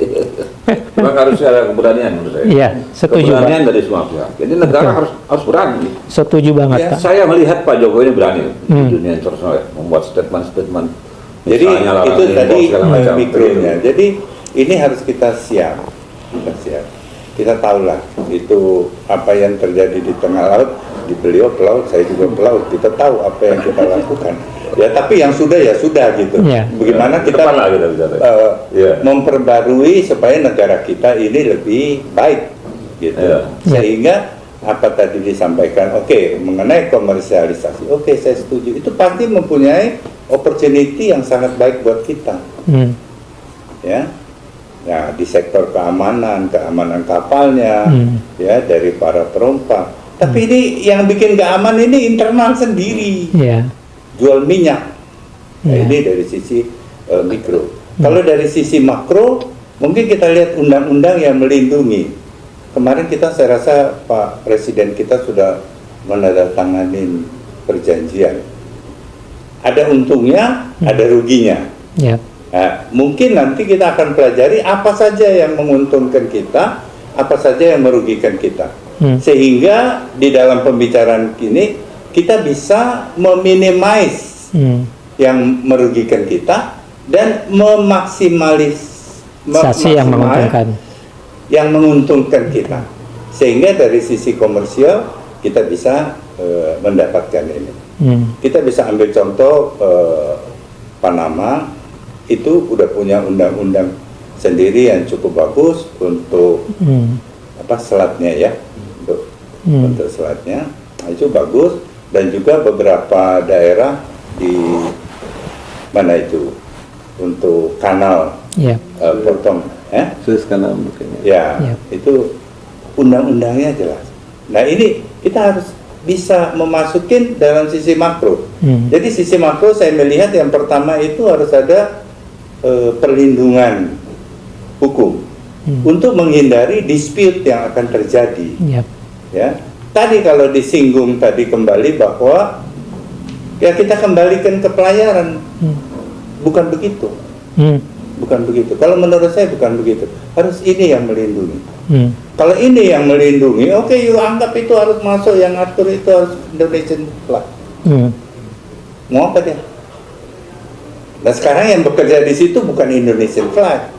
Memang harus ada keberanian menurut saya. Iya, setuju. Keberanian dari semua pihak. Jadi negara harus berani. Setuju banget, Pak. Saya melihat Pak Jokowi ini berani di dunia internasional ya, membuat statement-statement. Jadi itu tadi mikronya. Jadi ini harus kita siap. Kita tahulah itu apa yang terjadi di tengah laut. Di beliau pelaut, saya juga pelaut. Kita tahu apa yang kita lakukan. Ya, tapi yang sudah ya sudah gitu. Bagaimana kita memperbarui supaya negara kita ini lebih baik gitu. Sehingga apa tadi disampaikan, mengenai komersialisasi, saya setuju. Itu pasti mempunyai opportunity yang sangat baik buat kita. Ya. Nah, di sektor keamanan kapalnya, ya, dari para penumpang. Tapi ini yang bikin gak aman ini internal sendiri. Jual minyak. Nah, ini dari sisi mikro. Kalau dari sisi makro, mungkin kita lihat undang-undang yang melindungi. Kemarin saya rasa Pak Presiden kita sudah menandatangani perjanjian. Ada untungnya, ada ruginya. Nah, mungkin nanti kita akan pelajari apa saja yang menguntungkan kita, apa saja yang merugikan kita. Sehingga di dalam pembicaraan ini kita bisa meminimais yang merugikan kita dan memaksimalisasi yang menguntungkan kita. Sehingga dari sisi komersial kita bisa mendapatkan ini. Kita bisa ambil contoh Panama itu udah punya undang-undang sendiri yang cukup bagus untuk selatnya ya, untuk selatnya. Nah, itu bagus, dan juga beberapa daerah di mana itu untuk kanal potong Suez Canal mungkin itu undang-undangnya jelas. Nah ini kita harus bisa memasukin dalam sisi makro. Jadi sisi makro saya melihat yang pertama itu harus ada perlindungan hukum untuk menghindari dispute yang akan terjadi. Ya, tadi kalau disinggung tadi kembali bahwa ya kita kembalikan ke pelayaran, bukan begitu. Bukan begitu. Kalau menurut saya bukan begitu. Harus ini yang melindungi. Kalau ini yang melindungi, oke, you anggap itu harus masuk, yang atur itu harus Indonesian flag. Mau apa dia? Nah sekarang yang bekerja di situ bukan Indonesian flag,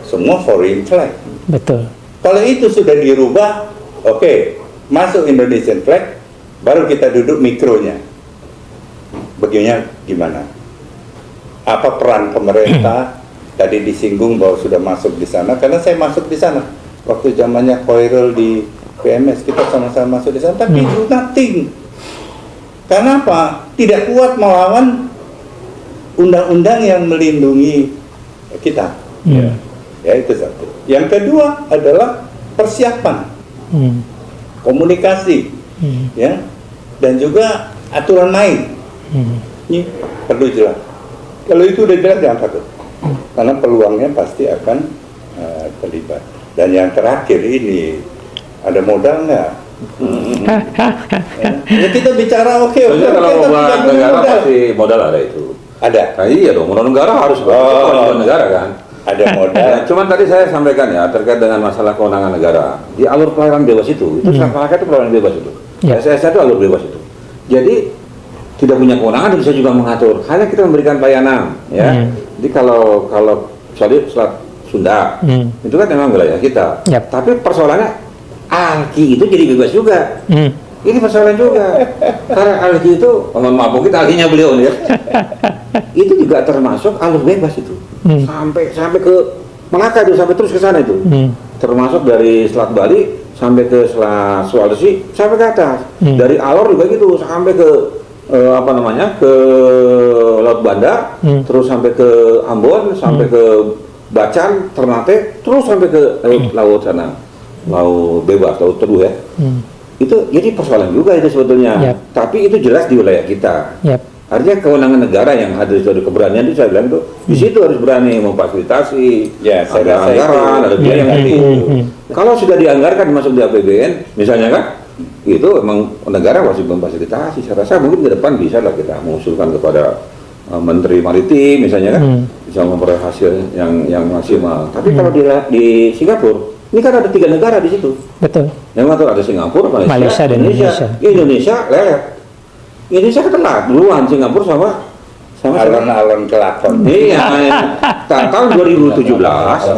semua foreign flag. Betul. Kalau itu sudah dirubah, oke, masuk Indonesian flag, baru kita duduk mikronya. Begini gimana? Apa peran pemerintah? Tadi disinggung bahwa sudah masuk di sana, karena saya masuk di sana waktu zamannya Koirul di PMS, kita sama-sama masuk di sana, tapi nothing. Karena apa? Tidak kuat melawan undang-undang yang melindungi kita. Ya itu satu. Yang kedua adalah persiapan, komunikasi, ya, dan juga aturan main. Ini perlu jelas. Kalau itu udah jelas, jangan takut, karena peluangnya pasti akan terlibat. Dan yang terakhir ini, ada modal nggak? Ya, kita bicara oke, kalau buat negara pasti modal ada itu. Ada. Nah, iya dong, modal negara harus buat negara kan. Ada modal. Ya, cuman tadi saya sampaikan ya terkait dengan masalah kewenangan negara di alur pelayaran bebas itu rakyat itu pelayaran bebas itu. SSA itu alur bebas itu. Jadi tidak punya kewenangan bisa juga mengatur. Hanya kita memberikan pelayanan, ya. Jadi kalau misalnya Selat Sunda itu kan memang wilayah kita. Tapi persoalannya alki itu jadi bebas juga. Ini persoalan juga. Karena alki itu, mohon maaf kita alkinya beliau nih ya. Itu juga termasuk alur bebas itu. Sampai ke Melaka itu, sampai terus ke sana itu. Termasuk dari Selat Bali sampai ke Selat Sulawesi sampai ke atas. Dari alur juga gitu sampai ke ke Laut Banda, terus sampai ke Ambon, sampai ke Bacan, Ternate, terus sampai ke laut sana, laut bebas, laut teduh ya. Itu jadi persoalan juga itu sebetulnya. Tapi itu jelas di wilayah kita. Artinya kewenangan negara yang ada di situ, keberanian itu saya bilang itu di situ harus berani memfasilitasi. Ya, ada anggaran, ada biaya yang itu. Kalau sudah dianggarkan masuk di APBN, misalnya kan, itu memang negara wajib memfasilitasi. Saya rasa mungkin ke depan bisa lah kita mengusulkan kepada Menteri Maritim misalnya kan, bisa memperoleh hasil yang maksimal. Tapi kalau di Singapura, ini kan ada 3 negara di situ. Betul. Yang ada Singapura, Malaysia dan Indonesia. Indonesia lelet. Indonesia ketelat duluan Singapura sama alon-alon kelakon. Iya. Tahun 2017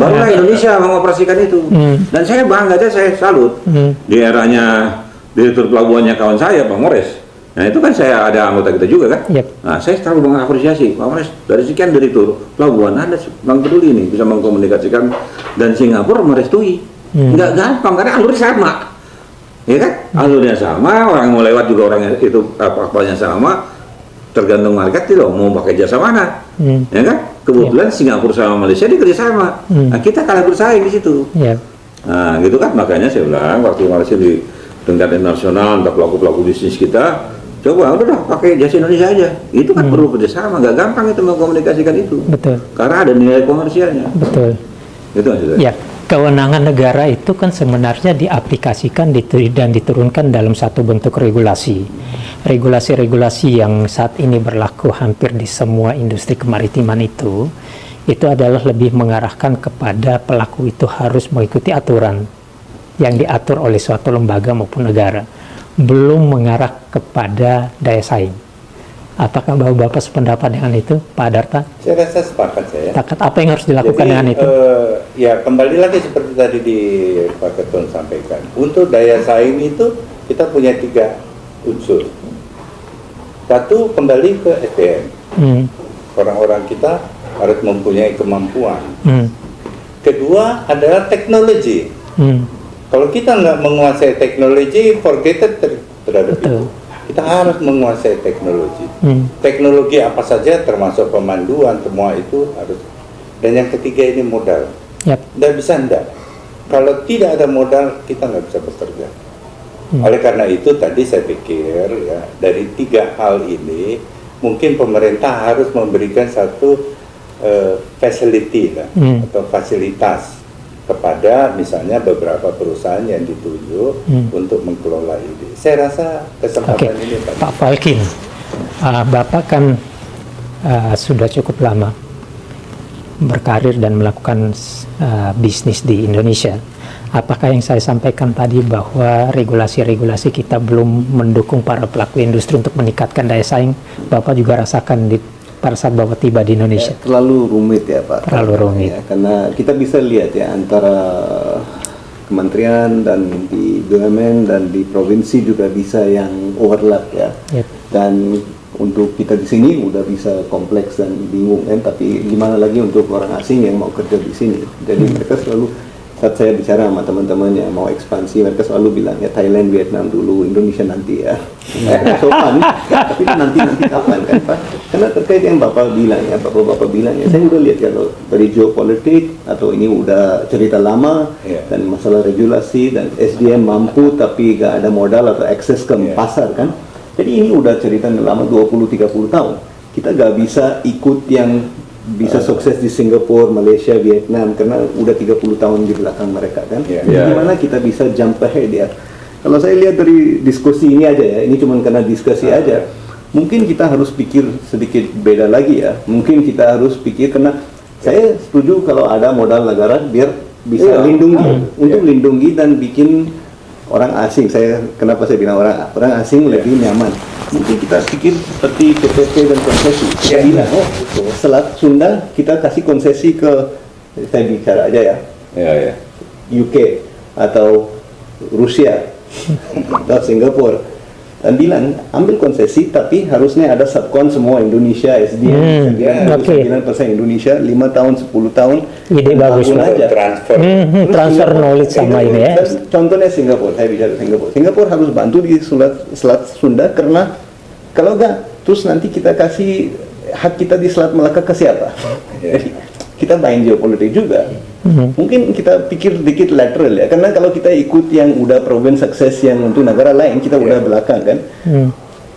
barulah Indonesia mengoperasikan itu. Dan saya bangga aja, saya salut. Di eranya direktur pelabuhannya kawan saya, Pak Mores. Nah itu kan saya ada anggota kita juga kan. Nah saya selalu mengapresiasi Pak Mores, dari sekian direktur pelabuhan ada Bang Peduli ini bisa mengkomunikasikan, dan Singapura merestui. Nggak gampang karena alurnya sama. Ya kan? Alurnya sama, orang yang mau lewat juga orangnya itu apa-apanya sama, tergantung market loh mau pakai jasa mana. Ya kan? Kebetulan Singapura sama Malaysia dia kerja sama. Nah, kita kalah bersaing di situ. Nah, gitu kan, makanya saya bilang waktu Malaysia di tingkat internasional untuk pelaku-pelaku bisnis kita, coba udah pakai jasa Indonesia aja. Itu kan perlu kerjasama, nggak gampang itu mengkomunikasikan itu. Betul. Karena ada nilai komersialnya. Betul. Itu maksudnya. Ya. Kewenangan negara itu kan sebenarnya diaplikasikan dan diturunkan dalam satu bentuk regulasi. Regulasi-regulasi yang saat ini berlaku hampir di semua industri kemaritiman itu adalah lebih mengarahkan kepada pelaku itu harus mengikuti aturan yang diatur oleh suatu lembaga maupun negara, belum mengarah kepada daya saing. Apakah Bapak sependapat dengan itu, Pak Darta? Saya rasa sepakat saya. Apa yang harus dilakukan dengan itu? Ya kembali lagi seperti tadi Pak Ketum sampaikan. Untuk daya saing itu kita punya 3 unsur. Satu, kembali ke SDM. Orang-orang kita harus mempunyai kemampuan. Kedua adalah teknologi. Kalau kita nggak menguasai teknologi, forget it terhadap itu. Kita harus menguasai teknologi. Teknologi apa saja, termasuk pemanduan, semua itu harus. Dan yang ketiga ini modal. Nggak bisa enggak. Kalau tidak ada modal, kita nggak bisa bekerja. Oleh karena itu tadi saya pikir ya, dari 3 hal ini mungkin pemerintah harus memberikan satu facility lah, atau fasilitas kepada misalnya beberapa perusahaan yang ditunjuk untuk mengelola ini. Saya rasa kesempatan ini Pak Falkin, Bapak kan sudah cukup lama berkarir dan melakukan bisnis di Indonesia. Apakah yang saya sampaikan tadi bahwa regulasi-regulasi kita belum mendukung para pelaku industri untuk meningkatkan daya saing, Bapak juga rasakan pada saat Bapak tiba di Indonesia? Terlalu rumit ya Pak. Terlalu rumit. Ya, karena kita bisa lihat ya antara kementerian dan di BUMN dan di provinsi juga bisa yang overlap ya. Dan untuk kita di sini udah bisa kompleks dan bingung kan, tapi gimana lagi untuk orang asing yang mau kerja di sini. Jadi mereka selalu, saat saya bicara sama teman-teman yang mau ekspansi, mereka selalu bilang ya Thailand, Vietnam dulu, Indonesia nanti ya. Sopan, tapi nanti kapan kan Pak? Karena terkait yang Bapak bilang ya, Bapak bilang ya, saya udah lihat kalau dari geopolitik atau ini udah cerita lama dan masalah regulasi dan SDM mampu tapi gak ada modal atau akses ke pasar kan. Jadi ini udah cerita lama 20-30 tahun. Kita gak bisa ikut yang bisa sukses di Singapura, Malaysia, Vietnam karena udah 30 tahun di belakang mereka kan. Gimana kita bisa jump ahead ya? Kalau saya lihat dari diskusi ini aja ya, ini cuma karena diskusi aja. Mungkin kita harus pikir sedikit beda lagi ya. Mungkin kita harus pikir, karena saya setuju kalau ada modal negara biar bisa lindungi, untuk lindungi dan bikin orang asing. Kenapa saya bilang orang asing lebih nyaman. Mungkin kita pikir seperti PPP dan konsesi. Saya bilang, Selat Sunda kita kasih konsesi ke, saya bicara aja ya, UK atau Rusia atau Singapura, dan bilang ambil konsesi tapi harusnya ada subkon semua Indonesia, SDM 9% Indonesia, 5 tahun 10 tahun. Ide bagus aja. Transfer knowledge sama ini ya. Contohnya Singapura, saya bicara Singapura harus bantu di Selat Sunda karena kalau enggak, terus nanti kita kasih hak kita di Selat Melaka ke siapa? Jadi kita main geopolitik juga. Mungkin kita pikir dikit lateral ya, karena kalau kita ikut yang udah proven sukses yang untuk negara lain, kita udah belakang kan.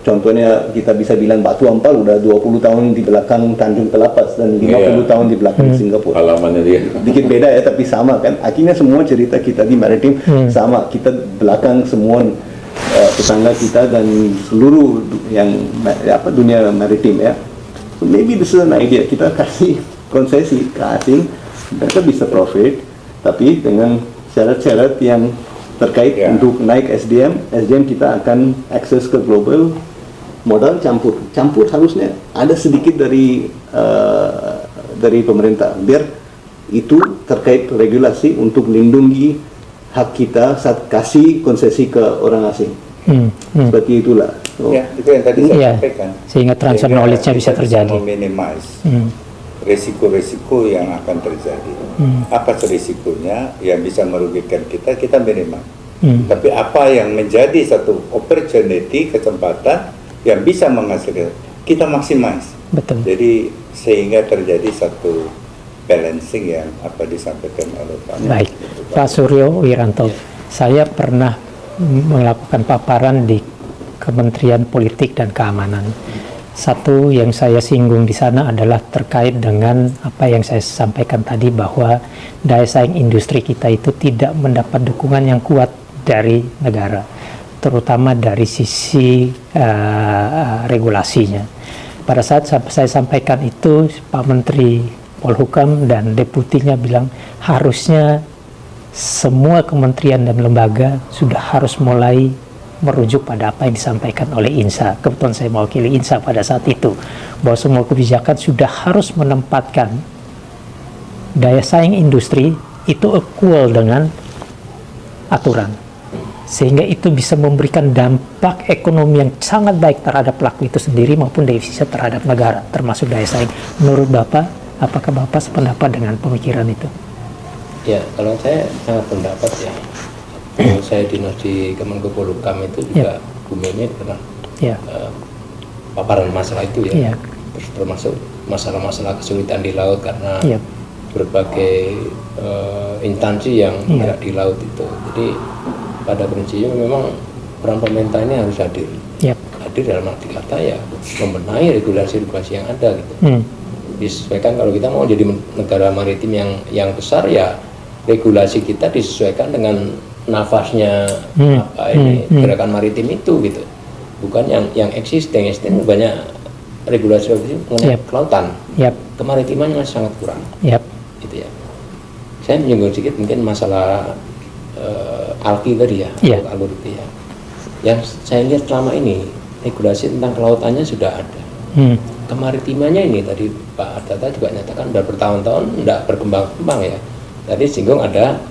Contohnya kita bisa bilang Batu Ampal udah 20 tahun di belakang Tanjung Pelapas dan 50 tahun di belakang Singapura. Pengalamannya dia. Dikit beda ya, tapi sama kan. Akhirnya semua cerita kita di maritim sama. Kita belakang semua tetangga kita dan seluruh yang dunia maritim ya. So maybe this is an idea, kita kasih konsesi ke asing, mereka bisa profit, tapi dengan syarat-syarat yang terkait untuk naik SDM kita akan akses ke global, modal campur harusnya ada sedikit dari pemerintah, biar itu terkait regulasi untuk lindungi hak kita saat kasih konsesi ke orang asing. Seperti itulah. Ya, itu yang tadi saya sampaikan. Sehingga transfer knowledge-nya bisa terjadi. Meminimize resiko-resiko yang akan terjadi. Apa risikonya yang bisa merugikan kita minimize. Tapi apa yang menjadi satu opportunity, kesempatan yang bisa menghasilkan, kita maximize. Betul. Jadi sehingga terjadi satu balancing yang apa disampaikan oleh Pak. Baik, Pak Suryo Wiranto, saya pernah melakukan paparan di Kementerian Politik dan Keamanan. Satu yang saya singgung di sana adalah terkait dengan apa yang saya sampaikan tadi, bahwa daya saing industri kita itu tidak mendapat dukungan yang kuat dari negara, terutama dari sisi regulasinya. Pada saat saya sampaikan itu, Pak Menteri Polhukam dan deputinya bilang harusnya semua kementerian dan lembaga sudah harus mulai merujuk pada apa yang disampaikan oleh INSA. Kebetulan saya mewakili INSA pada saat itu, bahwa semua kebijakan sudah harus menempatkan daya saing industri itu equal dengan aturan. sehingga itu bisa memberikan dampak ekonomi yang sangat baik terhadap pelaku itu sendiri maupun devisa terhadap negara, termasuk daya saing. Menurut Bapak, apakah Bapak sependapat dengan pemikiran itu? Ya, kalau saya sangat pendapat ya. Kalau saya dinas di Kemenko Polhukam itu juga Bu Meme pernah paparan masalah itu ya. Terus termasuk masalah-masalah kesulitan di laut karena berbagai instansi yang bergerak di laut itu. Jadi pada prinsipnya memang peran pemerintah ini harus hadir. Hadir dalam arti kata ya membenahi regulasi-regulasi yang ada gitu. Disesuaikan kalau kita mau jadi negara maritim yang besar ya regulasi kita disesuaikan dengan nafasnya gerakan maritim itu gitu. Bukan yang existing banyak regulasi mengenai kelautan. Kemaritimannya masih sangat kurang. Gitu ya. Saya menyinggung sedikit mungkin masalah alki tadi ya, alur itu ya. Yang saya lihat selama ini regulasi tentang kelautannya sudah ada. Kemaritimannya ini tadi Pak Ardata juga nyatakan sudah bertahun-tahun tidak berkembang-kembang ya. Tadi singgung ada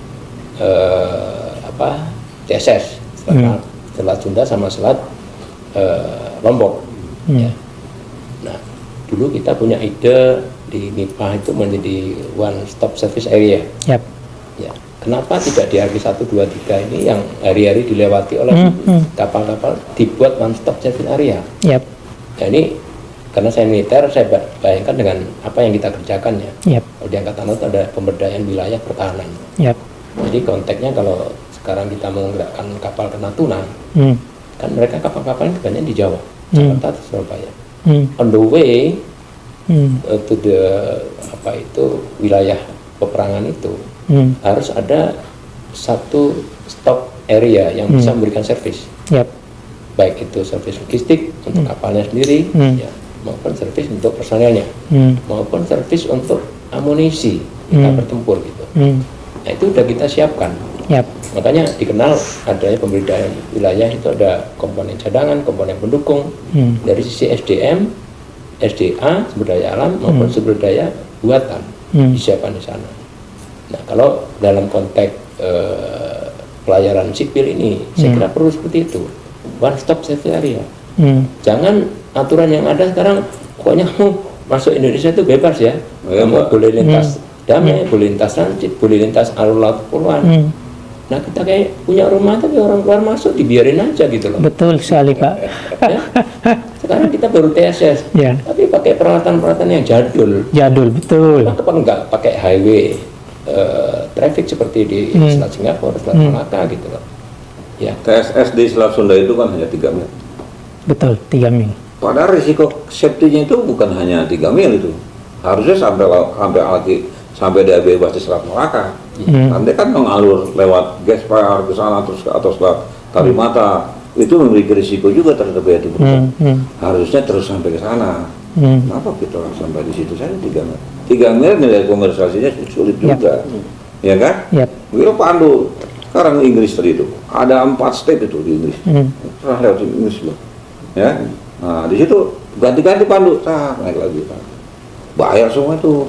TSS, Selat Sunda sama Selat Lombok. Ya. Nah, dulu kita punya ide di MIPA itu menjadi one stop service area. Ya. Kenapa tidak di RG 1, 2, 3 ini yang hari-hari dilewati oleh kapal-kapal dibuat one stop service area? Nah, ini karena saya militer, saya bayangkan dengan apa yang kita kerjakan ya. Kalau di Angkatan Laut ada pemberdayaan wilayah pertahanan. Jadi konteksnya kalau sekarang kita menggerakkan kapal ke Natuna, kan mereka kapal-kapalnya banyak di Jawa, Jakarta atau Surabaya. On the way to the wilayah peperangan itu harus ada satu stop area yang bisa memberikan servis, baik itu servis logistik untuk kapalnya sendiri, maupun servis untuk personelnya, maupun servis untuk amunisi kita bertempur gitu. Nah itu sudah kita siapkan. Makanya dikenal adanya pemberdayaan wilayah itu ada komponen cadangan, komponen pendukung dari sisi SDM, SDA, sumber daya alam maupun sumber daya buatan disiapkan di sana. Nah kalau dalam konteks pelayaran sipil ini, saya kira perlu seperti itu, one stop service area. Jangan aturan yang ada sekarang, pokoknya masuk Indonesia itu bebas ya, kamu boleh lintas damai, boleh lintas transit, boleh lintas alur laut kepulauan. Nah kita kayak punya rumah tapi orang keluar masuk dibiarin aja gitu loh. Betul sekali Pak. Ya? Sekarang kita baru TSS, tapi pakai peralatan-peralatan yang jadul. Betul. Kenapa enggak pakai highway traffic seperti di Selat Singapura, Selat Malaka gitu loh. Ya. TSS di Selat Sunda itu kan hanya 3 mil. Betul, 3 mil. Padahal risiko safety-nya itu bukan hanya 3 mil itu. Harusnya sampai dia bebas di Selat Malaka. Nanti kan mengalur lewat Gaspar ke sana terus ke atas Selat Kalimata. Itu memiliki risiko juga terhadap biaya itu. Harusnya terus sampai ke sana. Kenapa kita sampai di situ saja 3 mil? 3 mil nilai komersialisasinya sulit juga. Ya kan? Kita pandu. Sekarang Inggris tadi itu ada 4 state itu di Inggris. Pernah lewat di Inggris loh. Ya. Nah, di situ ganti-ganti pandu, naik lagi. Bayar semua itu.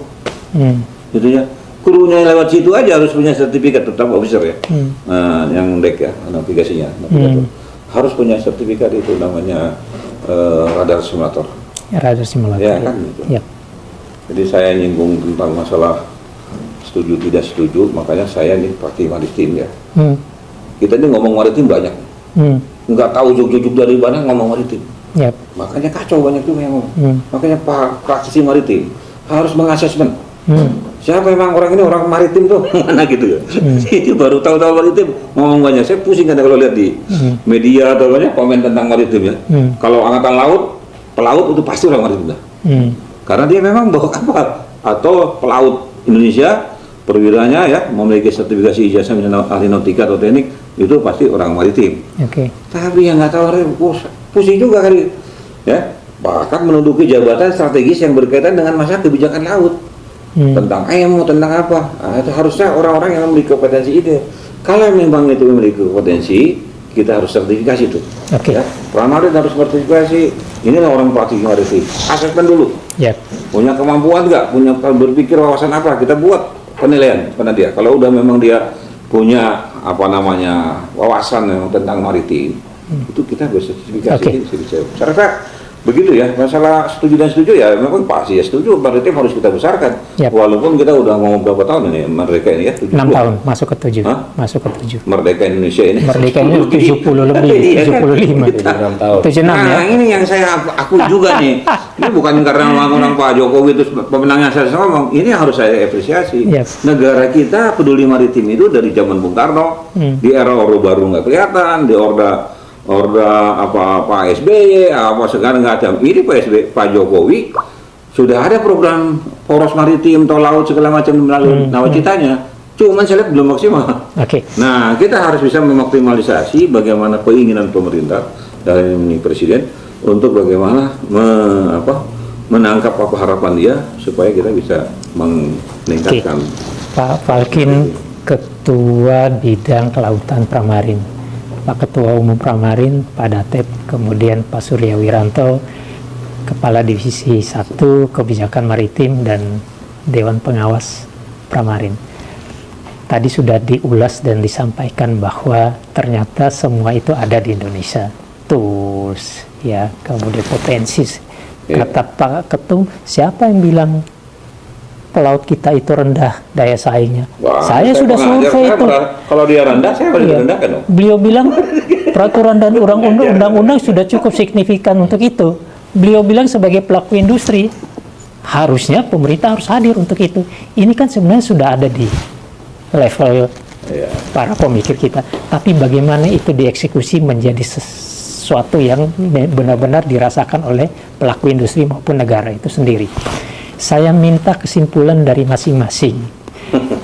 Gitu ya. Krunya yang lewat situ aja harus punya sertifikat, tetap officer ya. Nah, yang dek ya, navigasinya. Harus punya sertifikat itu namanya radar simulator. Radar simulator. Ya kan gitu. Jadi saya nyinggung tentang masalah setuju tidak setuju, makanya saya nih partai maritim ya. Kita ini ngomong maritim banyak. Nggak tahu juk-juk dari mana ngomong maritim. Makanya kacau banyak juga yang ngomong. Makanya praktisi maritim harus mengasesmen. Siapa memang orang ini orang maritim tuh mana gitu ya. Itu baru tahu-tahu maritim ngomong banyak. Saya pusing kan kalau lihat di media atau banyak komen tentang maritim ya. Kalau angkatan laut, pelaut itu pasti orang maritim dah. Karena dia memang bawa kapal atau pelaut Indonesia perwiranya ya memiliki sertifikasi ijazah misalnya ahli nautika atau teknik itu pasti orang maritim. Tapi yang nggak tahu orang pusing juga kali ya. Bahkan menduduki jabatan strategis yang berkaitan dengan masalah kebijakan laut. Tentang IMO, tentang apa, nah, itu harusnya orang-orang yang memiliki kompetensi itu. Kalau memang itu memiliki kompetensi, kita harus sertifikasi itu. Ya, pramarin harus sertifikasi. Inilah orang praktisi maritim. Asesmen dulu. Punya kemampuan nggak? Punya berpikir wawasan apa? Kita buat penilaian pada dia. Kalau udah memang dia punya wawasan tentang maritim, itu kita bersertifikasi. Saya rasa begitu ya, masalah setuju dan setuju ya memang pasti ya setuju, maritim harus kita besarkan. Walaupun kita udah mau berapa tahun ini merdeka ini ya? 6 tahun, masuk ke 7. Masuk ke 7. Merdeka Indonesia ini. Merdeka ini 70 lebih, 75. 6 tahun. 76 nah, ya. ini yang saya akui juga nih. Ini bukan karena orang Pak Jokowi itu pemenangnya saya ngomong, ini harus saya apresiasi. Negara kita peduli maritim itu dari zaman Bung Karno, di era Orde Baru nggak kelihatan, di Orde Pak SBY, sekarang nggak ada. Ini Pak Jokowi sudah ada program poros maritim, tol laut segala macam melalui nawacitanya. Cuman saya lihat belum maksimal. Nah, kita harus bisa memaksimalisasi bagaimana keinginan pemerintah dan ini presiden untuk bagaimana menangkap harapan dia supaya kita bisa meningkatkan. Pak Falkin, Ketua Bidang Kelautan Pramarin. Pak Ketua Umum Pramarin, Pak Datep, kemudian Pak Surya Wiranto, Kepala Divisi 1 Kebijakan Maritim dan Dewan Pengawas Pramarin. Tadi sudah diulas dan disampaikan bahwa ternyata semua itu ada di Indonesia. Tools, ya, kemudian potensi. Kata Pak Ketum, siapa yang bilang pelaut kita itu rendah daya saingnya? Saya sudah survei itu. Kalau dia rendah, saya boleh direndahkan dong. Beliau bilang peraturan dan undang-undang sudah cukup signifikan untuk itu. Beliau bilang sebagai pelaku industri, harusnya pemerintah harus hadir untuk itu. Ini kan sebenarnya sudah ada di level para pemikir kita. Tapi bagaimana itu dieksekusi menjadi sesuatu yang benar-benar dirasakan oleh pelaku industri maupun negara itu sendiri. Saya minta kesimpulan dari masing-masing.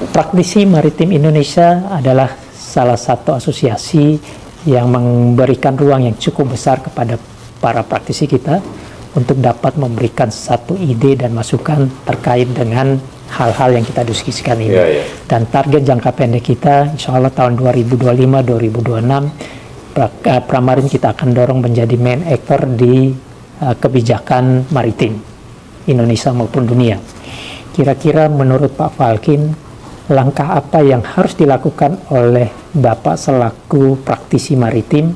Praktisi Maritim Indonesia adalah salah satu asosiasi yang memberikan ruang yang cukup besar kepada para praktisi kita untuk dapat memberikan satu ide dan masukan terkait dengan hal-hal yang kita diskusikan ini. Dan target jangka pendek kita, insya Allah tahun 2025-2026, Pramarin kita akan dorong menjadi main actor di kebijakan maritim Indonesia maupun dunia. Kira-kira menurut Pak Falkin, langkah apa yang harus dilakukan oleh Bapak selaku praktisi maritim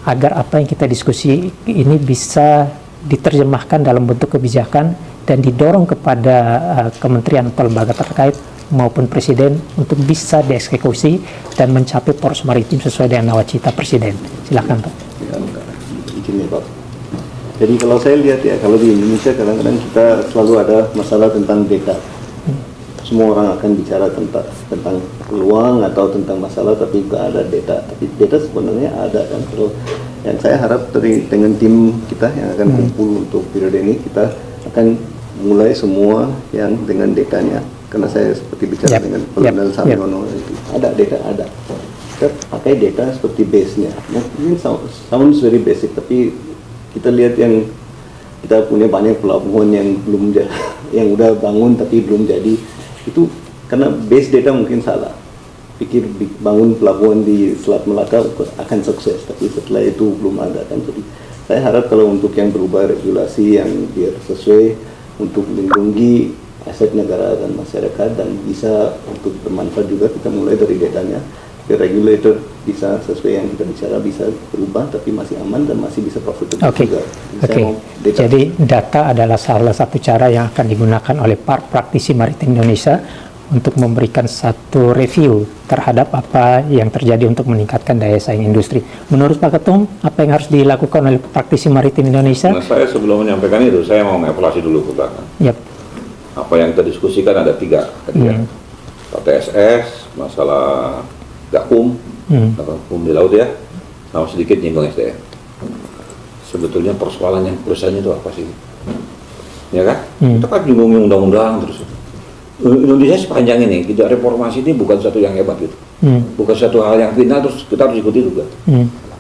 agar apa yang kita diskusi ini bisa diterjemahkan dalam bentuk kebijakan dan didorong kepada kementerian atau lembaga terkait maupun presiden untuk bisa dieksekusi dan mencapai poros maritim sesuai dengan nawacita presiden. Silakan Pak. Izin ya Pak. Jadi kalau saya lihat ya, kalau di Indonesia kadang-kadang kita selalu ada masalah tentang data. Semua orang akan bicara tentang peluang atau tentang masalah, tapi nggak ada data. Tapi data sebenarnya ada kan. Kalau yang saya harap dengan tim kita yang akan kumpul untuk periode ini, kita akan mulai semua yang dengan datanya. Karena saya seperti bicara dengan Kolonel Samyono, ada data ada. Kita pakai data seperti base-nya. Mungkin sounds very basic, tapi kita lihat yang kita punya banyak pelabuhan yang belum yang udah bangun tapi belum jadi, itu karena base data mungkin salah. Pikir bangun pelabuhan di Selat Melaka akan sukses, tapi setelah itu belum ada kan. Jadi saya harap kalau untuk yang berubah regulasi yang biar sesuai untuk melindungi aset negara dan masyarakat dan bisa untuk bermanfaat juga, kita mulai dari datanya. Regulator bisa sesuai yang kita bicara, bisa berubah tapi masih aman dan masih bisa profitable juga. Jadi data adalah salah satu cara yang akan digunakan oleh para praktisi maritim Indonesia untuk memberikan satu review terhadap apa yang terjadi untuk meningkatkan daya saing industri. Menurut Pak Ketum, apa yang harus dilakukan oleh praktisi maritim Indonesia? Nah, saya sebelum menyampaikan itu, saya mau mengevaluasi dulu ke belakang. Apa yang kita diskusikan ada 3 tadi ya. TSS, masalah gakum di laut ya, sama sedikit nyinggung SDM. Sebetulnya persoalan yang perusahaannya itu apa sih? Ya kan? Kita kan nyinggung undang-undang terus. Indonesia sepanjang ini, tidak reformasi ini bukan satu yang hebat gitu. Bukan satu hal yang final terus kita harus ikuti juga.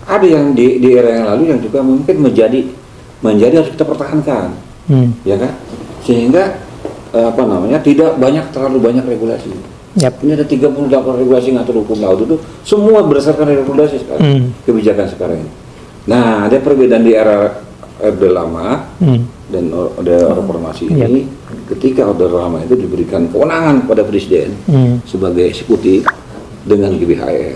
Ada yang di era yang lalu yang juga mungkin menjadi harus kita pertahankan. Ya kan? Sehingga tidak terlalu banyak regulasi. Ini ada 38 regulasi ngatur hukum laut itu semua berdasarkan regulasi sekarang, kebijakan sekarang ini. Nah, ada perbedaan di era Orde Lama dan Orde Reformasi ini. Ketika Orde Lama itu diberikan kewenangan kepada presiden sebagai eksekutif, dengan GBHN.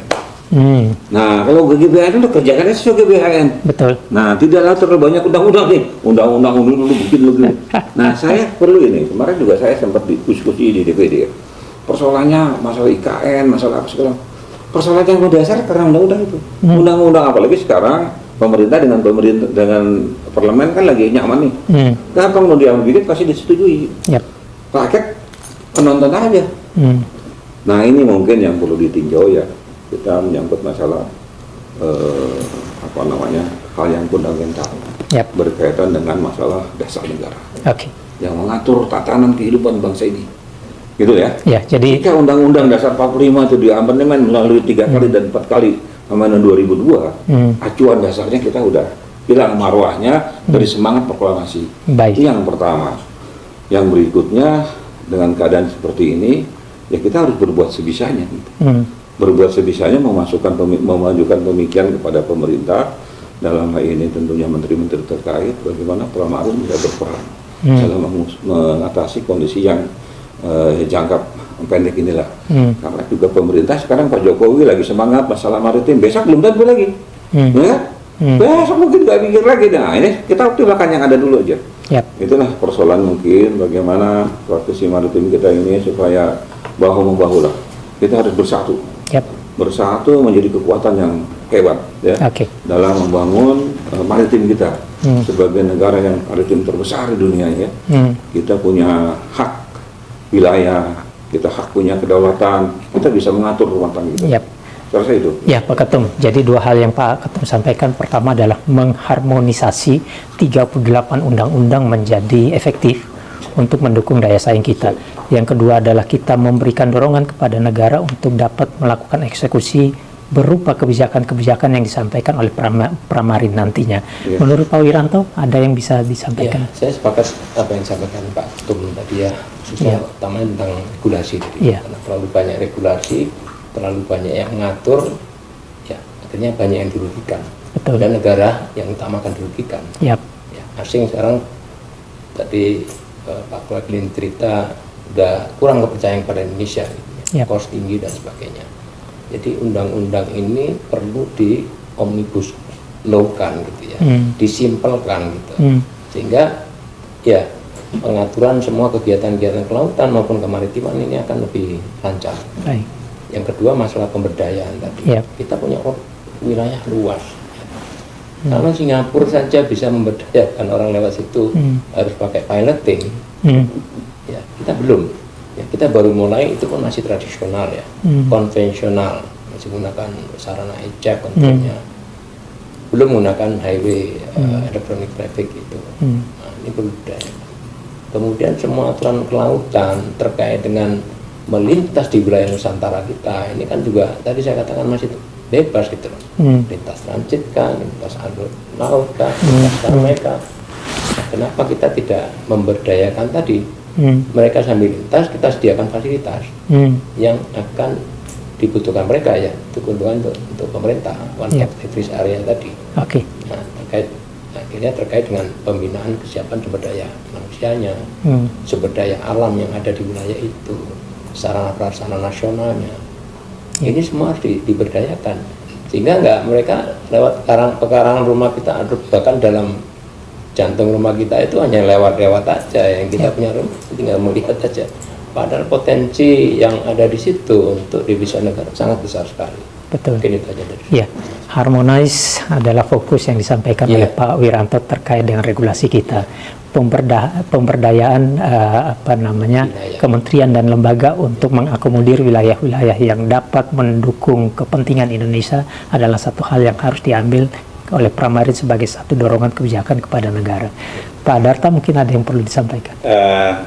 Nah, kalau GBHN itu kerjakannya sesuai GBHN. Betul. Nah, tidaklah terlalu banyak undang-undang nih. Undang-undang dulu bikin lagi. Nah, saya perlu ini. Kemarin juga saya sempat diskusi di DPD ya. Persoalannya masalah IKN, masalah apa segala. Persoalan yang mendasar karena undang-undang itu. Undang-undang apalagi sekarang pemerintah dengan parlemen kan lagi nyaman nih. Gampang mau dia bikin pasti disetujui. Yep. Rakyat penonton aja. Nah, ini mungkin yang perlu ditinjau ya. Kita menyangkut masalah hal yang fundamental berkaitan dengan masalah dasar negara yang mengatur tatanan kehidupan bangsa ini, gitu ya. Ya, jadi jika Undang-Undang Dasar 45 itu diamandemen melalui 3 kali dan 4 kali amandemen 2002, acuan dasarnya kita udah hilang marwahnya dari semangat proklamasi. Itu yang pertama. Yang berikutnya dengan keadaan seperti ini ya kita harus berbuat sebisanya. Gitu. Berbuat sebisanya memajukan pemikiran kepada pemerintah, dalam hal ini tentunya menteri-menteri terkait bagaimana Pramarin bisa berperan dalam mengatasi kondisi yang jangka pendek inilah. Karena juga pemerintah sekarang Pak Jokowi lagi semangat masalah maritim, besok belum tentu lagi, ya? Besok mungkin nggak pikir lagi. Nah, ini kita optimalkan yang ada dulu aja. Itulah persoalan mungkin bagaimana praktisi maritim kita ini supaya bahu-membahu lah. Kita harus bersatu. Bersatu menjadi kekuatan yang hebat ya dalam membangun maritim kita sebagai negara yang maritim terbesar di dunia ya. Kita punya hak wilayah, kita hak punya kedaulatan, kita bisa mengatur rumah tangga kita. Saya itu. Ya, Pak Ketum. Jadi 2 hal yang Pak Ketum sampaikan, pertama adalah mengharmonisasi 38 undang-undang menjadi efektif untuk mendukung daya saing kita. Yang kedua adalah kita memberikan dorongan kepada negara untuk dapat melakukan eksekusi berupa kebijakan-kebijakan yang disampaikan oleh Pramarin nantinya. Menurut Pak Wiranto, ada yang bisa disampaikan? Saya sepakat apa yang disampaikan Pak Ketum tadi ya, khususnya utamanya tentang regulasi. Karena terlalu banyak regulasi, terlalu banyak yang mengatur, ya akhirnya banyak yang dirugikan. Dan negara yang utamakan dirugikan. Ya, asing sekarang tadi Pak Klaglin cerita udah kurang kepercayaan pada Indonesia, kos tinggi dan sebagainya. Jadi undang-undang ini perlu di omnibus law-kan gitu ya, disimpelkan gitu, sehingga ya pengaturan semua kegiatan-kegiatan kelautan maupun kemaritiman ini akan lebih lancar. Yang kedua masalah pemberdayaan tadi, kita punya wilayah luas. Kalau Singapura saja bisa memberdayakan orang lewat situ harus pakai piloting, ya kita belum. Ya, kita baru mulai itu pun masih tradisional ya, konvensional, masih menggunakan sarana ejek tentunya, belum menggunakan highway electronic traffic itu. Nah, ini berbudaya. Kemudian semua aturan kelautan terkait dengan melintas di wilayah Nusantara kita, ini kan juga tadi saya katakan masih bebas gitu loh, lintas transit kan, lintas alur laut kan, lintas damai kan. Kenapa kita tidak memberdayakan tadi? Mereka sambil lintas, kita sediakan fasilitas yang akan dibutuhkan mereka ya, untuk keuntungan untuk pemerintah, one of every area tadi. Nah, akhirnya terkait dengan pembinaan kesiapan sumber daya manusianya, sumber daya alam yang ada di wilayah itu, sarana prasarana nasionalnya. Ini semua harus diberdayakan, sehingga nggak mereka lewat pekarangan rumah kita, bahkan dalam jantung rumah kita itu hanya lewat-lewat aja, yang kita punya rumah tinggal melihat aja. Padahal potensi yang ada di situ untuk divisa negara sangat besar sekali. Betul. Mungkin itu aja dari ya, harmonize adalah fokus yang disampaikan oleh Pak Wiranto terkait dengan regulasi kita. Pemberdayaan kementerian dan lembaga untuk mengakomodir wilayah-wilayah yang dapat mendukung kepentingan Indonesia adalah satu hal yang harus diambil oleh Pramarin sebagai satu dorongan kebijakan kepada negara. Pak Darta mungkin ada yang perlu disampaikan.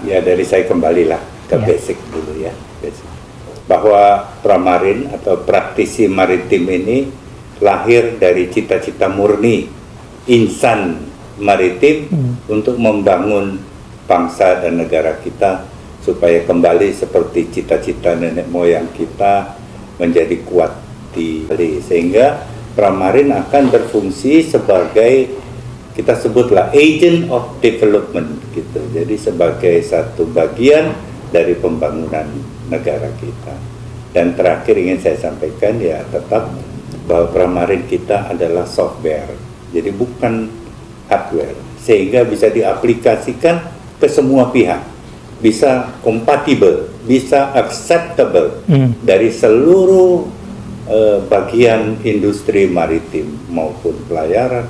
Ya dari saya kembalilah ke basic dulu ya. Basic. Bahwa Pramarin atau praktisi maritim ini lahir dari cita-cita murni insan maritim untuk membangun bangsa dan negara kita supaya kembali seperti cita-cita nenek moyang kita menjadi kuat di sehingga Pramarin akan berfungsi sebagai kita sebutlah agent of development gitu. Jadi sebagai satu bagian dari pembangunan negara kita. Dan terakhir ingin saya sampaikan ya tetap bahwa Pramarin kita adalah software, jadi bukan hardware, sehingga bisa diaplikasikan ke semua pihak, bisa kompatibel, bisa acceptable dari seluruh bagian industri maritim maupun pelayaran,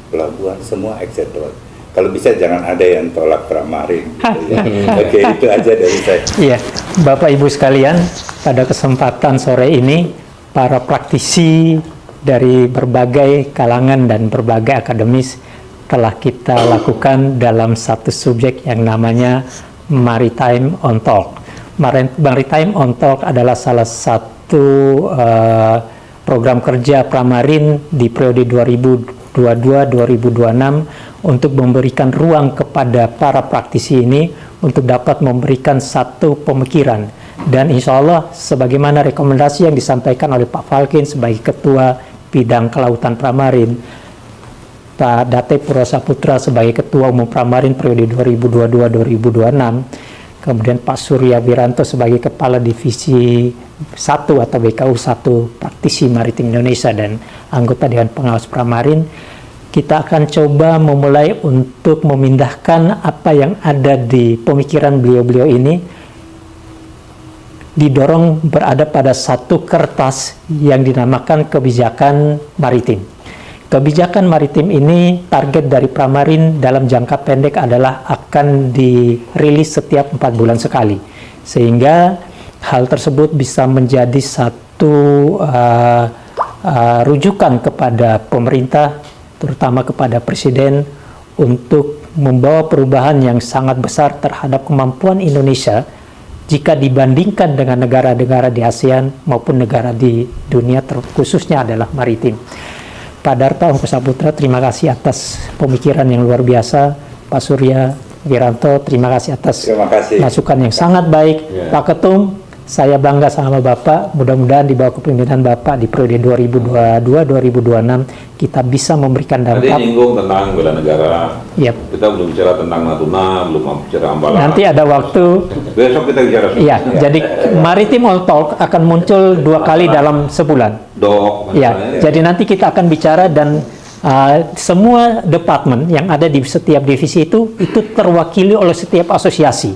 pelabuhan, semua acceptable. Kalau bisa jangan ada yang tolak Pramarin. Gitu ya. Oke, itu aja dari saya. Iya, Bapak Ibu sekalian, pada kesempatan sore ini, para praktisi dari berbagai kalangan dan berbagai akademis telah kita lakukan dalam satu subjek yang namanya Maritime on Talk. Maritime on Talk adalah salah satu program kerja Pramarin di periode 2022-2026 untuk memberikan ruang kepada para praktisi ini untuk dapat memberikan satu pemikiran. Dan insya Allah sebagaimana rekomendasi yang disampaikan oleh Pak Falkin sebagai Ketua Bidang Kelautan Pramarin, Pak Date Purwosaputra sebagai Ketua Umum Pramarin periode 2022-2026, kemudian Pak Surya Wiranto sebagai Kepala Divisi 1 atau BKU 1 Praktisi Maritim Indonesia dan anggota Dewan Pengawas Pramarin, kita akan coba memulai untuk memindahkan apa yang ada di pemikiran beliau-beliau ini, didorong berada pada satu kertas yang dinamakan kebijakan maritim. Kebijakan maritim ini target dari Pramarin dalam jangka pendek adalah akan dirilis setiap 4 bulan sekali, sehingga hal tersebut bisa menjadi satu rujukan kepada pemerintah, terutama kepada Presiden, untuk membawa perubahan yang sangat besar terhadap kemampuan Indonesia jika dibandingkan dengan negara-negara di ASEAN maupun negara di dunia, khususnya adalah maritim. Pak Darto Ongko Saputra, terima kasih atas pemikiran yang luar biasa. Pak Surya Wiranto, terima kasih atas masukan yang sangat baik. Pak Ketum, saya bangga sama Bapak, mudah-mudahan di bawah kepemimpinan Bapak di periode 2022-2026 kita bisa memberikan dampak. Tadi nyinggung tentang bela negara. Yep. Kita belum bicara tentang Natuna, belum bicara Ambalan. Nanti ada waktu. Besok kita bicara. Iya, jadi Maritime on Talk akan muncul 2 kali dalam sebulan. Ya, jadi nanti kita akan bicara dan semua departemen yang ada di setiap divisi itu terwakili oleh setiap asosiasi.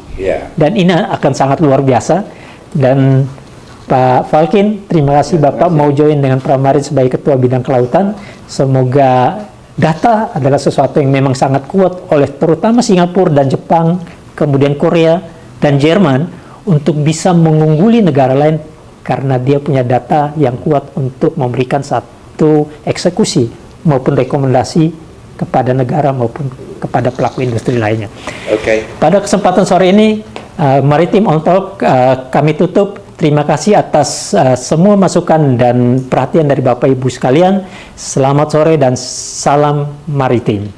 Dan ini akan sangat luar biasa. Dan Pak Falkin, terima kasih Bapak mau join dengan Pramarin sebagai Ketua Bidang Kelautan. Semoga data adalah sesuatu yang memang sangat kuat oleh terutama Singapura dan Jepang, kemudian Korea dan Jerman untuk bisa mengungguli negara lain karena dia punya data yang kuat untuk memberikan satu eksekusi maupun rekomendasi kepada negara maupun kepada pelaku industri lainnya. Pada kesempatan sore ini, Maritime on Talk kami tutup. Terima kasih atas semua masukan dan perhatian dari Bapak Ibu sekalian. Selamat sore dan salam maritim.